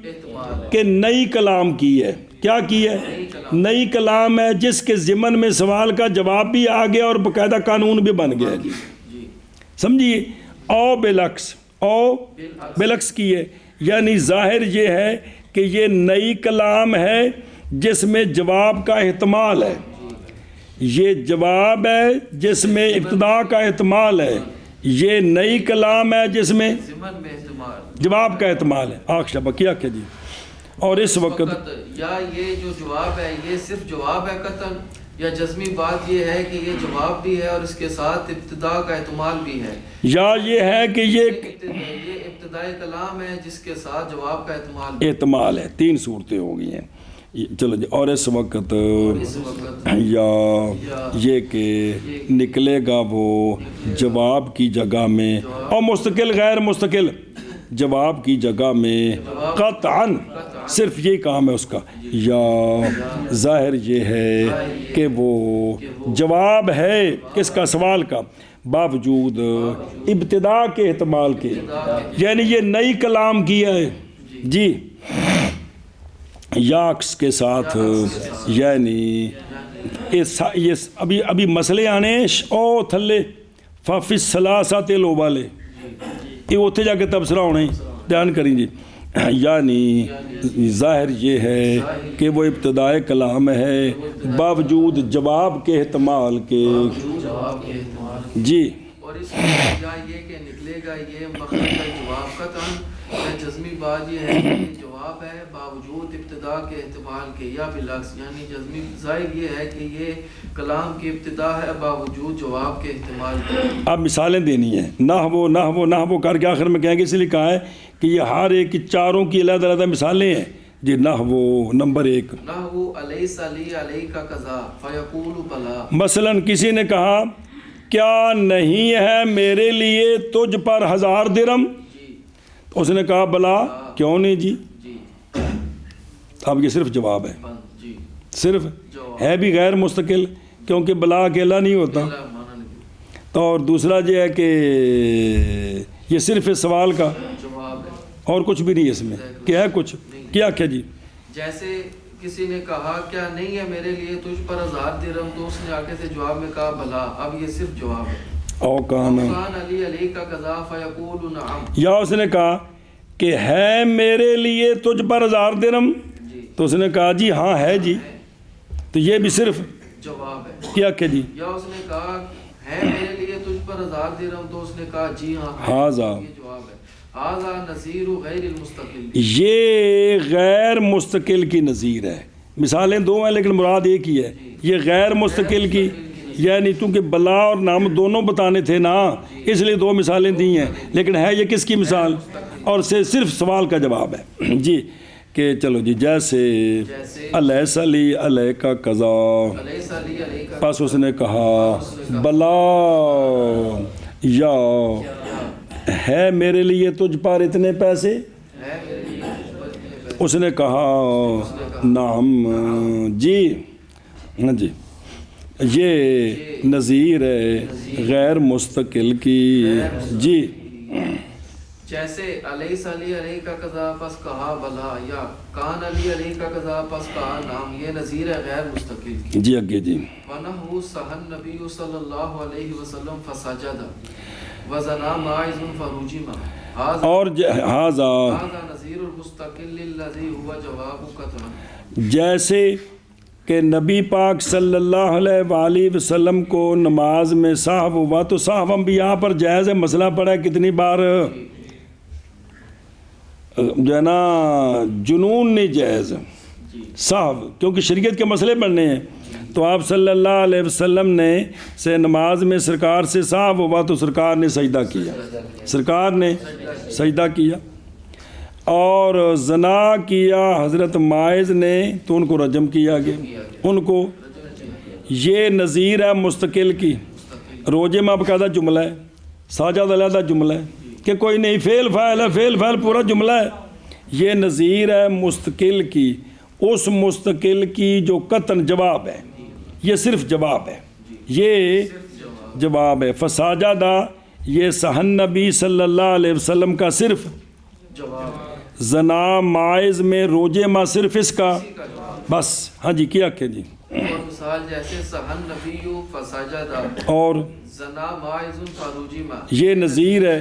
کہ نئی کلام کی ہے. کیا کی ہے؟ نئی کلام ہے جس کے ضمن میں سوال کا جواب بھی آ گیا اور باقاعدہ قانون بھی بن گیا. جی سمجھیے. او بالعکس کی ہے یعنی ظاہر یہ ہے کہ یہ نئی کلام ہے جس میں جواب کا احتمال ہے، یہ جواب ہے جس میں ابتدا کا احتمال ہے، یہ نئی کلام ہے جس میں ضمن میں احتمال جواب کا احتمال ہے۔ آخ شبہ کیا کہ جی، اور اس وقت یا یہ جو جواب ہے یہ صرف جواب ہے قطعاً، یا جزمی بات یہ ہے کہ یہ جواب بھی ہے اور اس کے ساتھ ابتدا کا احتمال بھی ہے، یا یہ ہے کہ یہ ابتدائی کلام ہے جس کے ساتھ جواب کا احتمال بھی احتمال ہے۔ تین صورتیں ہو گئی ہیں۔ چلو جی، اور اس وقت اس وقت یا یہ کہ نکلے گا وہ جواب کی جگہ میں، اور مستقل غیر مستقل جواب کی جگہ میں قطعاً، صرف یہی کام ہے اس کا۔ یا ظاہر یہ ہے کہ وہ جواب ہے کس کا؟ سوال کا، باوجود ابتدا کے احتمال کے، یعنی یہ نئی کلام کیا ہے جی، یا عکس کے ساتھ، یعنی یہ ابھی مسئلے آنے او تھلے فافی سلاسات لو والے، یہ اتنے جا کے تبصرہ ہونے دھیان کریں جی۔ یعنی ظاہر یہ ہے کہ وہ ابتدائے کلام ہے باوجود جواب کے احتمال کے جی۔ اور اس میں یا یہ کہ نکلے گا یہ مخرج کا جواب قطعاً، یا جزمی بات یہ ہے کہ یہ جواب ہے باوجود ابتدا کے احتمال کے، یا بالعکس یعنی جزمی ظاہر یہ ہے کہ یہ کلام کی ابتدا ہے باوجود جواب کے احتمال کے۔ اب مثالیں دینی ہیں، نحو کر کے آخر میں کہیں گے، اس لیے کہا ہے کہ یہ ہر ایک کی چاروں کی علیحدہ علیحدہ مثالیں ہیں جی۔ نحو نمبر 1، نحو الیس لی علیک قضا فیقول بلا، مثلا کسی نے کہا کیا نہیں ہے میرے لیے تجھ پر 1000 درم، اس نے کہا بلا، کیوں نہیں جی؟ اب یہ صرف جواب ہے، صرف ہے بھی غیر مستقل، کیونکہ بلا اکیلا نہیں ہوتا۔ تو اور دوسرا یہ ہے کہ یہ صرف اس سوال کا اور کچھ بھی نہیں اس میں، کیا ہے کچھ کیا جی؟ جیسے کسی نے کہا کیا نہیں ہے میرے لیے تجھ پر 1000 درہم، تو اس نے آگے سے جواب میں کہا بلا، اب یہ صرف جواب ہے۔ او کان علی علی کا قضا فیقول نعم، یا اس نے کہا کہ ہے میرے لیے تجھ پر 1000 درہم، تو اس نے کہا جی ہاں ہے جی، تو یہ بھی صرف جواب ہے۔ کیا جی؟ یا اس نے کہا ہے میرے لیے تجھ پر 1000 درہم، تو اس نے کہا جی ہاں، ہاذا، یہ جواب ہے۔ ہاذا نظیر غیر المستقل، یہ غیر مستقل کی نظیر ہے۔ مثالیں دو ہیں لیکن مراد ایک ہی ہے، یہ غیر مستقل کی، یعنی چونکہ بلا اور نام دونوں بتانے تھے نا، اس لیے دو مثالیں دی ہیں، لیکن ہے یہ کس کی مثال؟ اور صرف سوال کا جواب ہے جی۔ کہ چلو جی، جیسے الیس لی علیک قضا، پس اس نے کہا بلا، یا ہے میرے لیے تجھ پر اتنے پیسے، اس نے کہا نعم جی، ہاں جی۔ یہ نظیر ہے غیر مستقل کی جی۔ جیسے الیس علی علیہ کا قضا پس کہا بلا، یا کان علی علیہ کا قضا پس کہا نعم، یہ نظیر ہے غیر مستقل کی جی۔ اگے جی، وَنَحْوُ صَحَ النَّبِيُّ صلی اللہ علیہ وسلم فَسَجَدَ وَزَنَا مَاعِزٌ فَرُجِمَ، اور ہاذا نظیر المستقل الذی هو جواب قطعا، جیسے کہ نبی پاک صلی اللہ علیہ وآلہ وسلم کو نماز میں سہو ہوا، تو سہو ہم بھی یہاں پر جائز ہے، مسئلہ پڑا ہے کتنی بار جو ہے نا، جنون نہیں جائز سہو، کیونکہ شریعت کے مسئلے پڑھنے ہیں۔ تو آپ صلی اللہ علیہ وسلم نے سے نماز میں سرکار سے سہو ہوا تو سرکار نے سجدہ کیا، سرکار نے سجدہ کیا، اور زنا کیا حضرت ماعز نے تو ان کو رجم کیا گیا، ان کو۔ یہ نظیر ہے مستقل کی، روزے میں باقاعدہ جملہ ہے، ساجد علیحدہ جملہ ہے کہ کوئی نہیں، فعل فاعل ہے، فعل فاعل پورا جملہ ہے۔ یہ نظیر ہے مستقل کی، اس مستقل کی جو قطعاً جواب ہے، یہ صرف جواب ہے، یہ جواب ہے۔ فساجدہ، یہ سہن نبی صلی اللہ علیہ وسلم کا صرف جواب، زنا ماعز میں روجے میں صرف اس کا بس، ہاں جی کیا کہ جی۔ اور مثال جیسے سہن نبی فسجدہ اور زنا ماعز فروجما، یہ نظیر ہے،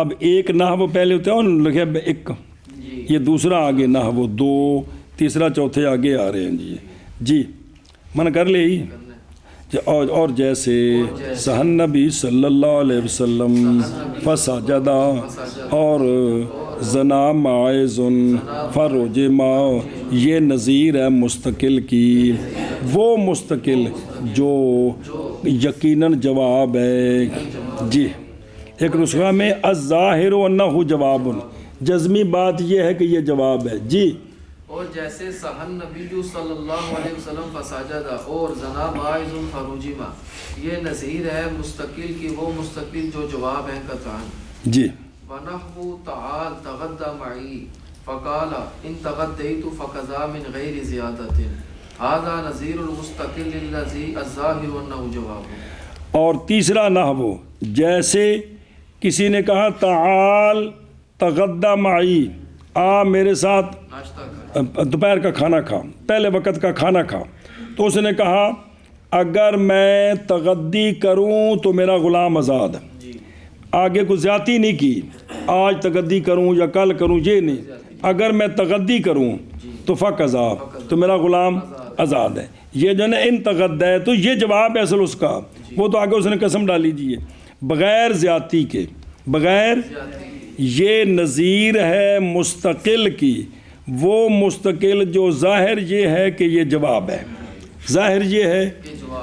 اب ایک نحو پہلے ہوتا ہے اور لکھا ہے ایک، جی یہ دوسرا آگے نحو دو، تیسرا چوتھے آگے آ رہے ہیں جی جی من کر لے ہی اور جیسے سہن نبی صلی اللہ علیہ وسلم فسجدہ اور زنا معاذن فرجما، یہ نظیر ہے مستقل کی، وہ مستقل جو یقیناً جواب ہے جی۔ ایک نسخہ میں الظاہر انہ جواب، جزمی بات یہ ہے کہ یہ جواب ہے جی۔ اور جیسے سہن نبی صلی اللہ علیہ وسلم فسجدہ اور زنا ماعز فرجما، یہ نظیر ہے مستقل کی، وہ مستقل جو جواب ہے قطعاً جی۔ ونحو تعال تغدى معي فقال ان تغديت فكذا من غير زيادة، هذا نظیر المستقل الذي الظاهر انه جواب۔ اور تیسرا نحو، جیسے کسی نے کہا تعال تغدى معی، آ میرے ساتھ ناشتہ کر، دوپہر کا کھانا کھا، پہلے وقت کا کھانا کھا، تو اس نے کہا اگر میں تغدی کروں تو میرا غلام آزاد، آگے کو زیادتی نہیں کی، آج تغدی کروں یا کل کروں یہ نہیں، اگر میں تغدی کروں تو فقضا تو میرا غلام آزاد ہے۔ یہ جو ہے نا ان تغدہ ہے تو یہ جواب ہے اصل اس کا، وہ تو آگے اس نے قسم ڈالی دیئے بغیر زیادتی کے، بغیر یہ نظیر ہے مستقل کی، وہ مستقل جو ظاہر یہ ہے کہ یہ جواب ہے، ظاہر یہ ہے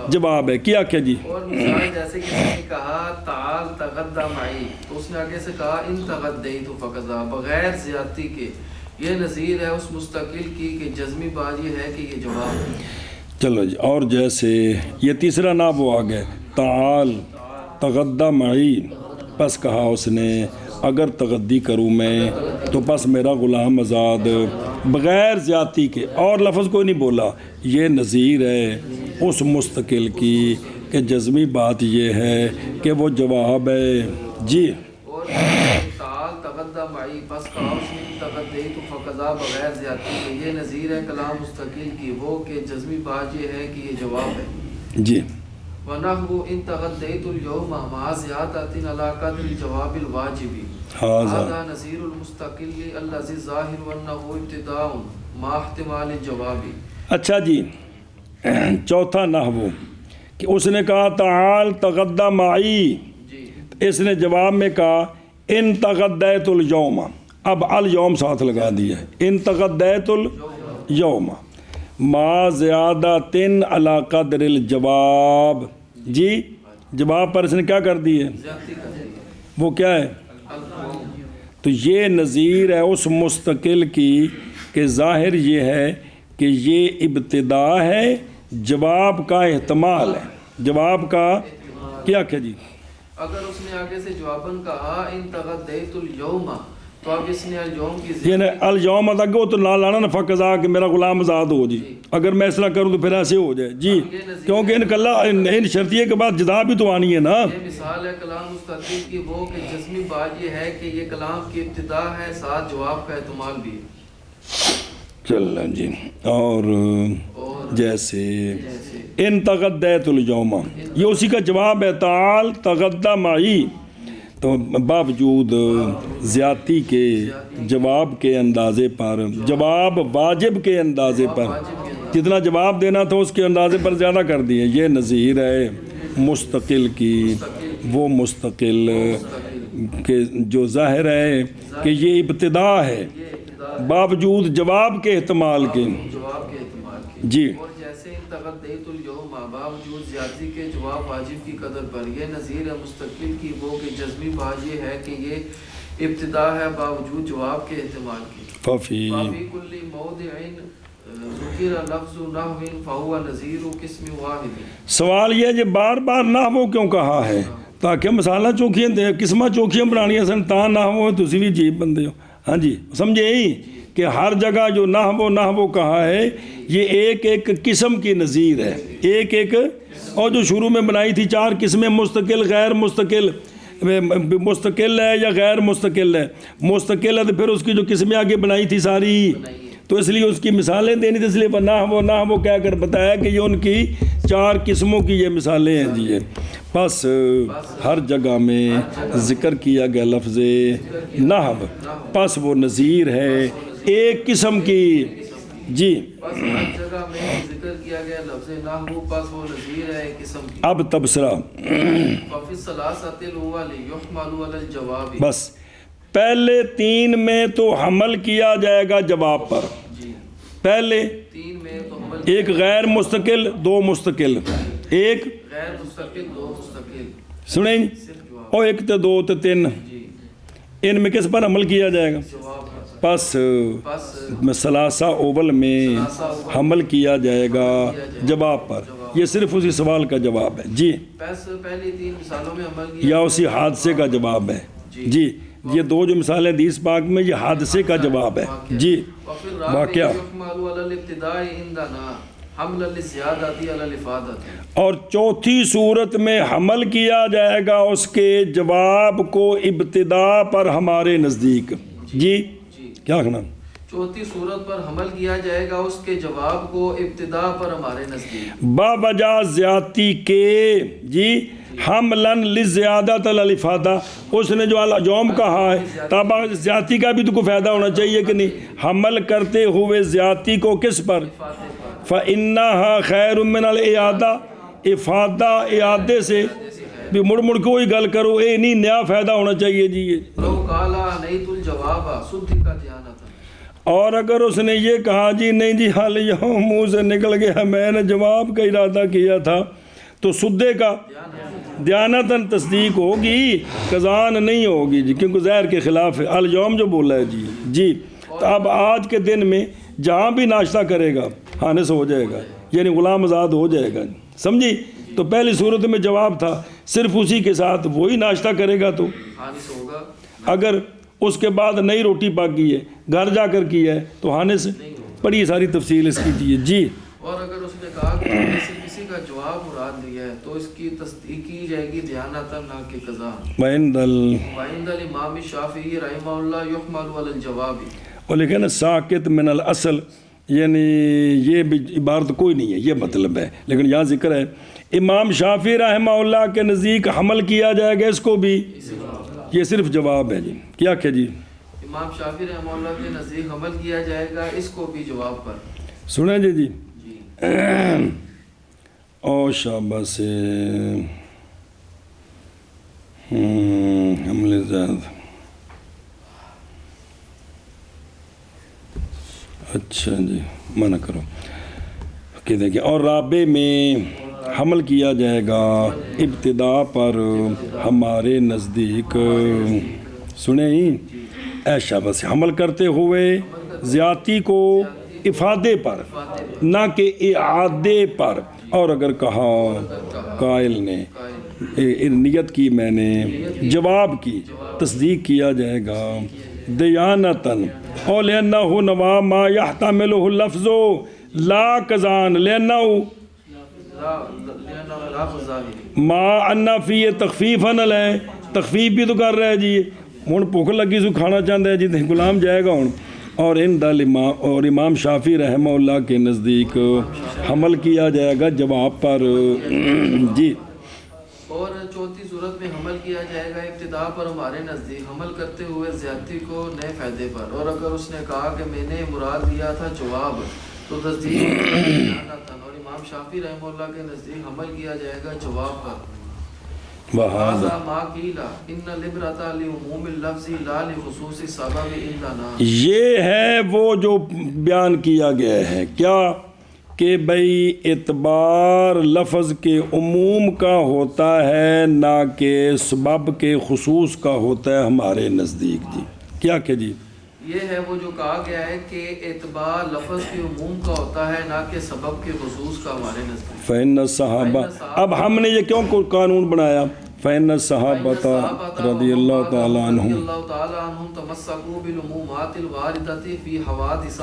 جواب ہے۔ کیا کیا جی؟ اور مثال جیسے کسی نے کہا تعال تغدى معي تو اس نے آگے سے کہا ان تغدیت فقضا، بغیر زیادتی کے، یہ نظیر ہے اس مستقل کی کہ جزمی بات یہ ہے کہ یہ جواب ہے۔ چلو جی، اور جیسے یہ تیسرا نام وہ آ گئے تعال تغدى معی، پس کہا اس نے اگر تغدی کروں میں تو پس میرا غلام آزاد، بغیر زیادتی کے، اور لفظ کوئی نہیں بولا، یہ نظیر ہے اس مستقل کی کہ جزمی بات یہ ہے کہ وہ جواب ہے جی۔ اور تعال تغدى معي پس کہا اس نے تغدیت فقضا، بغیر زیادتی کے، یہ نظیر ہے کلام مستقل کی، وہ کہ جزمی بات یہ ہے کہ یہ جواب ہے جی۔ ونحو ان تغدیت اليوم مع زیادۃ علی قدر الجواب الواجب، هذا هذا نظیر المستقل الذی ظاہر انہ ابتداء مع احتمال الجواب۔ اچھا جی، چوتھا نحو کہ اس نے کہا تعال تغدى معی، جی اس نے جواب میں کہا ان تغدیت اليوم، اب الیوم ساتھ لگا دیا ہے، ان تغدیت اليوم ما زیادۃ علی قدر الجواب جی، جواب پر اس نے کیا کر دی ہے، زیادتی کر دی ہے۔ وہ کیا ہے، تو یہ نظیر ہے اس مستقل کی کہ ظاہر یہ ہے کہ یہ ابتدا ہے، جواب کا احتمال ہے، جواب کا کیا کیا جی۔ اگر اس نے آگے سے جواباً کہا ان تغدیت اليوم تو اب اس نے اليوم کی یعنی الیوم تک وہ تو نہ لانا نہ فقضا کہ میرا غلام آزاد ہو جی، اگر میں اس طرح کروں تو پھر ایسے ہو جائے جی، کیونکہ ان کلّہ ان شرطیے کے بعد جزا بھی تو آنی ہے نا۔ یہ مثال ہے کلام مستقل کی، وہ کہ جزمی بات یہ ہے کہ یہ کلام کی ابتدا ہے، ساتھ جواب کا احتمال بھی ہے۔ چل جی، اور جیسے ان تغدیت اليوم، یہ اسی کا جواب ہے تعال تغدى معی، تو باوجود زیادتی کے جواب کے اندازے پر، جواب واجب کے اندازے پر، جتنا جواب دینا تھا اس کے اندازے پر زیادہ کر دیے، یہ نظیر ہے مستقل کی، وہ مستقل کہ جو ظاہر ہے کہ یہ ابتدا ہے باوجود جواب کے احتمال کے جواب کے احتمال کی جی۔ اور جیسے ان تغدیت اليوم باوجود زیادتی کے جواب واجب کی قدر پر، یہ نظیر ہے مستقل کی، وہ کہ جزمی بات یہ ہے کہ یہ ابتدا ہے باوجود جواب کے احتمال کی۔ ففی ففی کل موضع ذکر لفظ نحو فہو نظیر قسم واحد۔ سوال یہ ہے کہ بار بار نحو کیوں کہا ہے، تاکہ مسالہ چوکھیاں دے قسمہ چوکھیاں بنانی سن تا نحو ہے، تسی بھی عجیب بندے ہو ہاں جی، سمجھے ہی کہ ہر جگہ جو نحو کہا ہے یہ ایک ایک قسم کی نظیر ہے، ایک ایک، اور جو شروع میں بنائی تھی 4 قسمیں، مستقل، غیر مستقل، مستقل ہے یا غیر مستقل ہے، مستقل ہے تو پھر اس کی جو قسمیں آگے بنائی تھی ساری، تو اس لیے اس کی مثالیں دینی تھی، اس لیے نحو کہہ کر بتایا کہ یہ ان کی 4 قسموں کی یہ مثالیں ہیں جی یہ. بس ہر جگہ میں ذکر کیا گیا لفظ نحو، پس وہ نظیر ہے ایک قسم کی جی. بس ہر جگہ میں ذکر کیا گیا لفظ نحو، پس وہ نظیر ہے ایک قسم کی. اب تبصرہ ففی الثلاثۃ الاول یحمل علی الجواب. بس پہلے 3 میں تو حمل کیا جائے گا جواب پر. پہلے 3 میں تو حمل ایک غیر مستقل 2 مستقل، ایک غیر مستقل 2 مستقل، سنیں جی، صرف جواب. اور 1 تے 2 تے 3 جی ان میں کس پر عمل کیا جائے گا؟ جواب پر. پس بس ثلاثہ اول میں حمل کیا جائے گا جواب پر. یہ صرف اسی سوال کا جواب ہے جی، بس پہلی 3 مثالوں میں عمل کیا یا اسی حادثے کا جواب ہے جی. یہ 2 جو مثالیں حدیث پاک میں یہ حادثے کا جواب ہے جی. وفی الرابع واقعہ یحمل علی الابتداء عندنا حمل للزیادۃ علی الافادۃ. اور چوتھی صورت میں حمل کیا جائے گا اس کے جواب کو ابتدا پر ہمارے نزدیک جی. کیا کہنا؟ چوتھی صورت پر حمل کیا جائے گا اس کے جواب کو ابتدا پر ہمارے نزدیک باوجہ زیادتی کے جی حملاً لزیادۃ الافادہ. اس نے جو الجوم کہا ہے تب زیادتی کا بھی تو کوئی فائدہ ہونا چاہیے کہ نہیں. حمل کرتے ہوئے زیادتی کو کس پر؟ فَإِنَّهَا خَيْرٌ مِّنَ الْإِعَادَةِ. افادہ اعادے سے بھی مڑ مڑ کے وہی گل کرو، اے نہیں نیا فائدہ ہونا چاہیے جی. لو قالا نیت الجواب صدق دیانت. اور اگر اس نے یہ کہا جی نہیں جی حال یہاں منہ سے نکل گیا میں نے جواب کا ارادہ کیا تھا، تو سدے کا دیانتاً تصدیق ہوگی، قضان نہیں ہوگی جی، کیونکہ ظاہر کے خلاف ہے. الجوم جو بولا ہے جی جی. تو اب آج کے دن میں جہاں بھی ناشتہ کرے گا خانس ہو جائے گا، یعنی غلام آزاد ہو جائے گا سمجھی. تو پہلی صورت میں جواب تھا، صرف اسی کے ساتھ وہی ناشتہ کرے گا تو حانس ہوگا. اگر اس کے بعد نئی روٹی پاکی ہے گھر جا کر کی ہے تو ہانے سے پڑھی ساری تفصیل اس کی تھی جی. اور اگر اس نے کہا کہ میں سے کسی کا جواب مراد لیا ہے تو اس کی تصدیق کی جائے گی دیانتاً نہ کہ قضا. وعند الامام الشافعی رحمہ اللہ یحمل علی الجواب. اور لیکن ساکت من الاصل، یعنی یہ بھی عبارت کوئی نہیں ہے، یہ مطلب ہے، لیکن یہاں ذکر ہے امام شافعی رحمہ اللہ کے نزدیک حمل کیا جائے گا اس کو بھی، یہ صرف جواب ہے جی. کیا کہ جی امام شافعی رحمہ اللہ کے نزدیک حمل کیا جائے گا اس کو بھی جواب پر. سنیں جی او شاباش سے حمل زیادہ. اچھا جی منع کرو کہ دیکھیں. اور رابع میں حمل کیا جائے گا ابتدا پر ہمارے نزدیک. سنیں ہی ایشا بس حمل کرتے ہوئے زیادتی کو افادے پر نہ کہ اعادے پر. اور اگر کہا قائل نے نیت کی میں نے جواب کی تصدیق کیا جائے گا دیانتاً. اور لأنه نوا ما يحتمله اللفظ لا قضان لأنه ما انا فی تخفیف نہ لے تخفیف بھی تو کر رہا ہے جی. ہوں بھوک لگی سو کھانا چاہتا ہے جی غلام جائے گا ہوں. اور اور امام شافعی رحمہ اللہ کے نزدیک حمل کیا جائے گا جواب پر جی. اور چوتھی صورت میں حمل کیا جائے گا ابتدا پر ہمارے نزدیک حمل کرتے ہوئے زیادتی کو نئے فائدے پر. اور اگر اس نے کہا کہ میں نے مراد لیا تھا جواب تو تصدیق. اور امام شافعی رحمہ اللہ کے نزدیک حمل کیا جائے گا جواب پر. وَهَذَا مَا قِيلَ إِنَّ الْعِبْرَةَ لِعُمُومِ اللَّفْظِ لَا لِخُصُوصِ السَّبَبِ عِندَنَا. یہ ہے وہ جو بیان کیا گیا ہے کیا کہ بھئی اعتبار لفظ کے عموم کا ہوتا ہے نہ کہ سبب کے خصوص کا ہوتا ہے ہمارے نزدیک جی. کیا کہ جی یہ ہے وہ جو کہا گیا ہے کہ اعتبار لفظ کے عموم کا ہوتا ہے نہ کہ سبب کے خصوص کا ہمارے نزدیک. فإن الصحابہ، اب ہم نے یہ کیوں قانون بنایا؟ فإن الصحابة رضی اللہ تعالی عنہم تمسکوا بالعمومات الواردة فی حوادث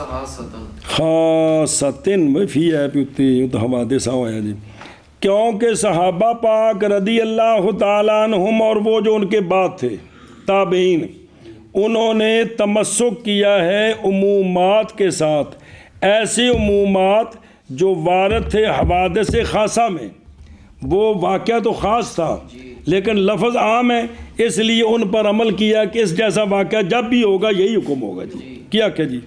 خاصۃً فی ہے پیتی تو حوادث ہوا جی. کیونکہ صحابہ پاک رضی اللہ تعالی عنہم اور وہ جو ان کے بعد تھے تابعین، انہوں نے تمسک کیا ہے عمومات کے ساتھ، ایسے عمومات جو وارد تھے حوادث خاصہ میں، وہ واقعہ تو خاص تھا لیکن لفظ عام ہے، اس لیے ان پر عمل کیا کہ اس جیسا واقعہ جب بھی ہوگا یہی حکم ہوگا جی کیا کہ جی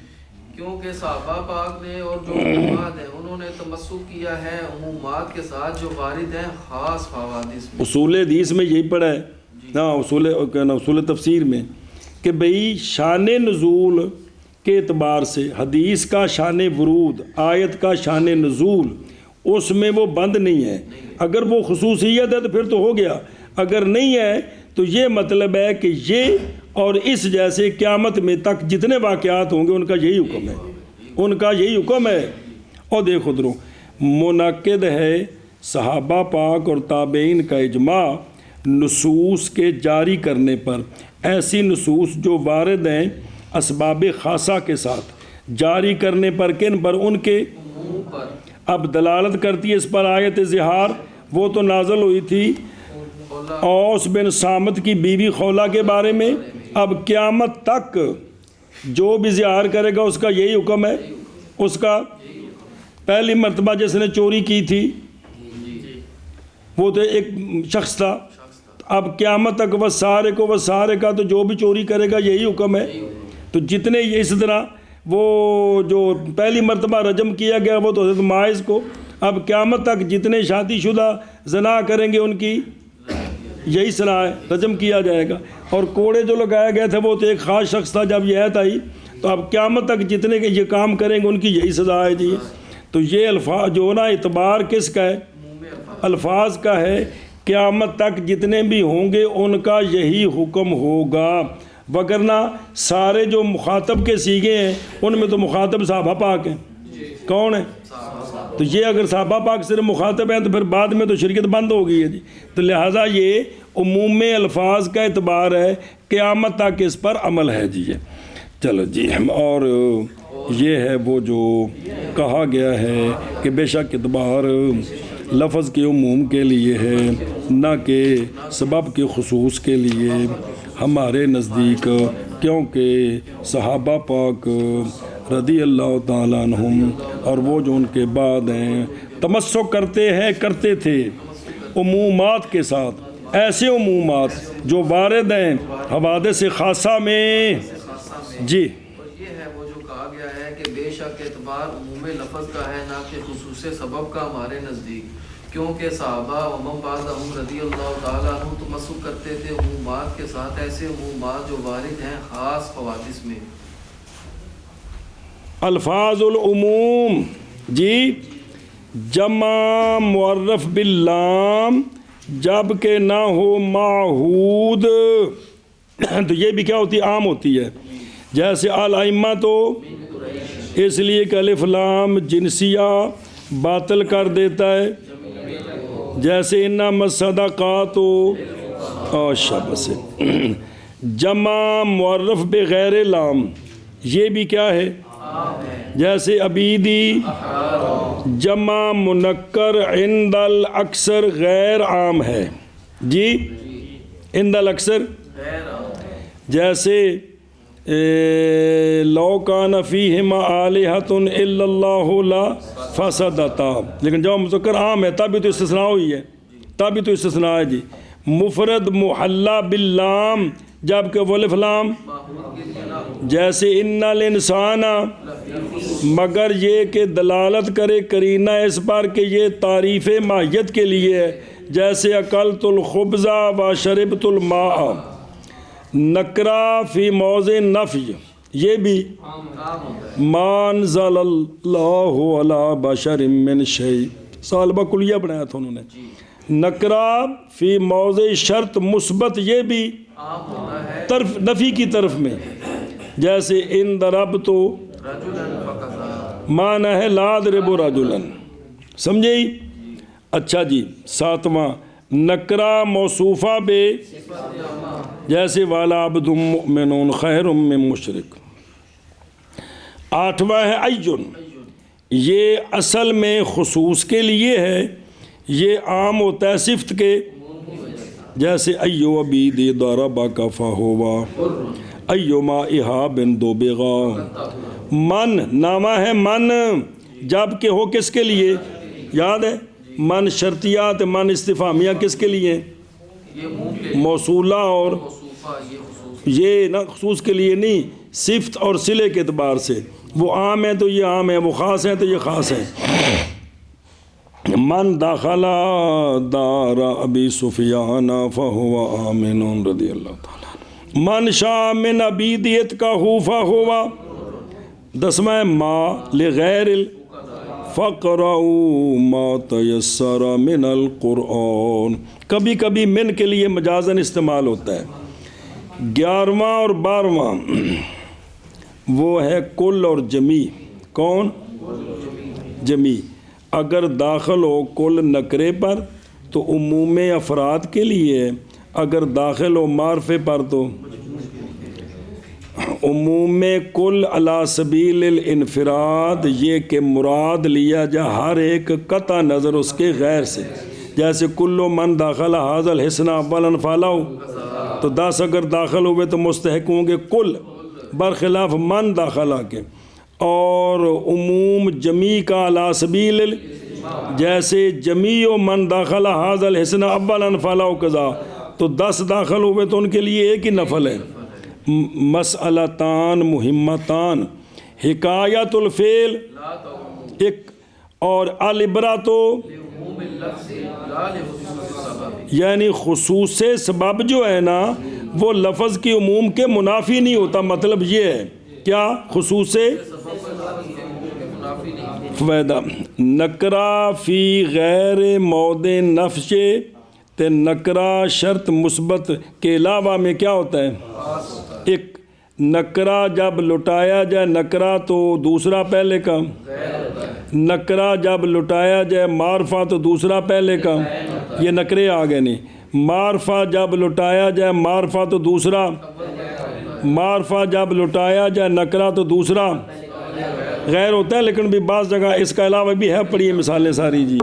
کیونکہ صحابہ پاک نے اور جو عمومات ہیں انہوں نے تمسک کیا ہے عمومات کے ساتھ جو وارد ہیں خاص حوادث میں۔ اصول حدیث میں یہی پڑھا ہے ہاں، اصول تفسیر میں کہ بھئی شان نزول کے اعتبار سے حدیث کا شان ورود، آیت کا شان نزول، اس میں وہ بند نہیں ہے۔ اگر وہ خصوصیت ہے تو پھر تو ہو گیا، اگر نہیں ہے تو یہ مطلب ہے کہ یہ اور اس جیسے قیامت میں تک جتنے واقعات ہوں گے ان کا یہی حکم ہے، ان کا یہی حکم ہے۔ اور دیکھو درو منعقد ہے صحابہ پاک اور تابعین کا اجماع نصوص کے جاری کرنے پر، ایسی نصوص جو وارد ہیں اسباب خاصہ کے ساتھ، جاری کرنے پر کن پر؟ ان کے اب دلالت کرتی ہے اس پر آیت ظہار، وہ تو نازل ہوئی تھی اوس بن صامت کی بیوی خولہ کے بارے میں۔ اب قیامت تک جو بھی ظہار کرے گا اس کا یہی حکم ہے، اس کا پہلی مرتبہ جس نے چوری کی تھی وہ تو ایک شخص تھا، اب قیامت تک وسارے کو وسارے کا، تو جو بھی چوری کرے گا یہی حکم ہے۔ تو جتنے اس طرح وہ جو پہلی مرتبہ رجم کیا گیا وہ تو حضرت ماعز کو، اب قیامت تک جتنے شادی شدہ زنا کریں گے ان کی یہی سزا ہے، رجم کیا جائے گا۔ اور کوڑے جو لگائے گئے تھے وہ تو ایک خاص شخص تھا جب یہ آیت آئی، تو اب قیامت تک جتنے کے یہ کام کریں گے ان کی یہی سزا ہے جی۔ تو یہ الفاظ جو نا اعتبار کس کا ہے؟ الفاظ کا ہے، قیامت تک جتنے بھی ہوں گے ان کا یہی حکم ہوگا، وگرنہ سارے جو مخاطب کے سیغے ہیں ان میں تو مخاطب صحابہ پاک ہیں، کون ہیں؟ تو یہ اگر صحابہ پاک صرف مخاطب ہیں تو پھر بعد میں تو شرکت بند ہو گئی ہے جی۔ تو لہٰذا یہ عموم الفاظ کا اعتبار ہے، قیامت تک اس پر عمل ہے جی۔ چلو جی، اور یہ ہے وہ جو کہا گیا ہے کہ بے شک اعتبار لفظ کے عموم کے لیے ہے نہ کہ سبب کے خصوص کے لیے ہمارے نزدیک، کیونکہ صحابہ پاک رضی اللہ تعالیٰ عنہم اور وہ جو ان کے بعد ہیں تمسک کرتے تھے عمومات کے ساتھ، ایسے عمومات جو وارد ہیں حوادث خاصہ میں جی۔ اور یہ ہے وہ جو کہا گیا ہے کہ بے شک اعتبار عموم لفظ کا ہے نہ کہ خصوص سبب کا ہمارے نزدیک، کیونکہ صحابہ ومن بعدہم رضی اللہ تعالیٰ عنہ تمسک کرتے تھے عمومات کے ساتھ، ایسے عمومات جو وارد ہیں خاص حوادث میں۔ الفاظ العموم جی، جمع معرف باللام جب کہ نہ ہو معہود، تو یہ بھی کیا ہوتی ہے؟ عام ہوتی ہے۔ جیسے الائمہ تو اس لیے کہ الف لام جنسیہ باطل کر دیتا ہے، جیسے انما الصدقات شابس۔ جمع معرف بغیر لام یہ بھی کیا ہے؟ جیسے عبیدی جمع منکر عند الاکثر غیر عام ہے جی، عند الاکثر، جیسے لو کان فیہما آلہۃ الا اللہ لا فسدتا، لیکن جب مذکر عام ہے تب بھی تو استثناء ہوئی ہے، تب بھی تو استثناء ہے جی۔ مفرد محلہ باللام جبکہ وہ الف لام، جیسے ان الانسان، مگر یہ کہ دلالت کرے قرینہ اس پر کہ یہ تعریف ماہیت کے لیے ہے، جیسے اکلت الخبز و شربت الماء۔ نکرہ فی موضع نفی یہ بھی ما انزل اللہ علی بشر من شیء، سالبہ کلیہ بنایا تھا انہوں نے۔ نکرہ فی موضع شرط مثبت یہ بھی طرف نفی کی طرف میں، جیسے ان ضربت معنی ہے لا اضرب رجلا، سمجھے؟ اچھا جی، ساتواں نکرہ موصوفہ بے، جیسے والا عبد مؤمن خیر من مشرک۔ آٹھواں ہے ایون، یہ اصل میں خصوص کے لیے ہے، یہ عام ہوتا ہے صفت کے، جیسے ایو عبیدی ضربا کفہوا ایو مائہا بن دو بغا۔ من نامہ ہے من، جب کہ ہو کس کے لیے؟ یاد ہے من شرطیات من استفہامیہ کس کے لیے؟ یہ منہ کے موصولہ اور موصوفہ، یہ خصوص یہ نہ خصوص کے لیے نہیں، صفت اور صلے کے اعتبار سے، وہ عام ہے تو یہ عام ہے، وہ خاص ہے تو یہ خاص ہے۔ من داخل دار ابی سفیان فہو آمن رضی اللہ تعالیٰ عنہ۔ من شاء من عبیدیت کا فہو 10واں ما لغیر فقرؤوا ما تیسر من القرآن۔ کبھی کبھی من کے لیے مجازن استعمال ہوتا ہے۔ 11واں اور 12واں وہ ہے کل اور جمی۔ کون؟ جمی۔ اگر داخل ہو کل نکرے پر تو عموم افراد کے لیے، اگر داخل ہو معرفے پر تو عموم کل علی سبیل الانفراد، یہ کہ مراد لیا جا ہر ایک قطع نظر اس کے غیر سے۔ جیسے کلو من داخل حاضر الحسنہ اولا فلاؤ، تو 10 اگر داخل ہوئے تو مستحق ہوں گے کل، برخلاف من داخلہ کے۔ اور عموم جمی کا علی سبیل جیسے جمیع من داخل حاضر الحسنہ اولا فلاؤ قضا، تو 10 داخل ہوئے تو ان کے لیے ایک ہی نفل ہے۔ مسئلتان مہمتان، حکایت الفعل ایک اور العبرۃ عموم اللفظ لا لخصوص السبب۔ یعنی خصوص سبب جو ہے نا وہ لفظ کی عموم کے منافی نہیں ہوتا۔ مطلب یہ ہے کیا؟ خصوص فائدہ نکرہ فی غیر موضع نفش، تے نکرہ شرط مثبت کے علاوہ میں کیا ہوتا ہے؟ ایک نکرہ جب لٹایا جائے نکرہ تو دوسرا پہلے کا، نکرہ جب لٹایا جائے معرفہ تو دوسرا پہلے کا، یہ نکرے آگے نہیں۔ معرفہ جب لٹایا جائے معرفہ تو دوسرا، معرفہ جب لٹایا جائے نکرہ تو دوسرا غیر ہوتا ہے، لیکن بھی بعض جگہ اس کا علاوہ بھی ہے، پڑھیے مثالیں ساری جی۔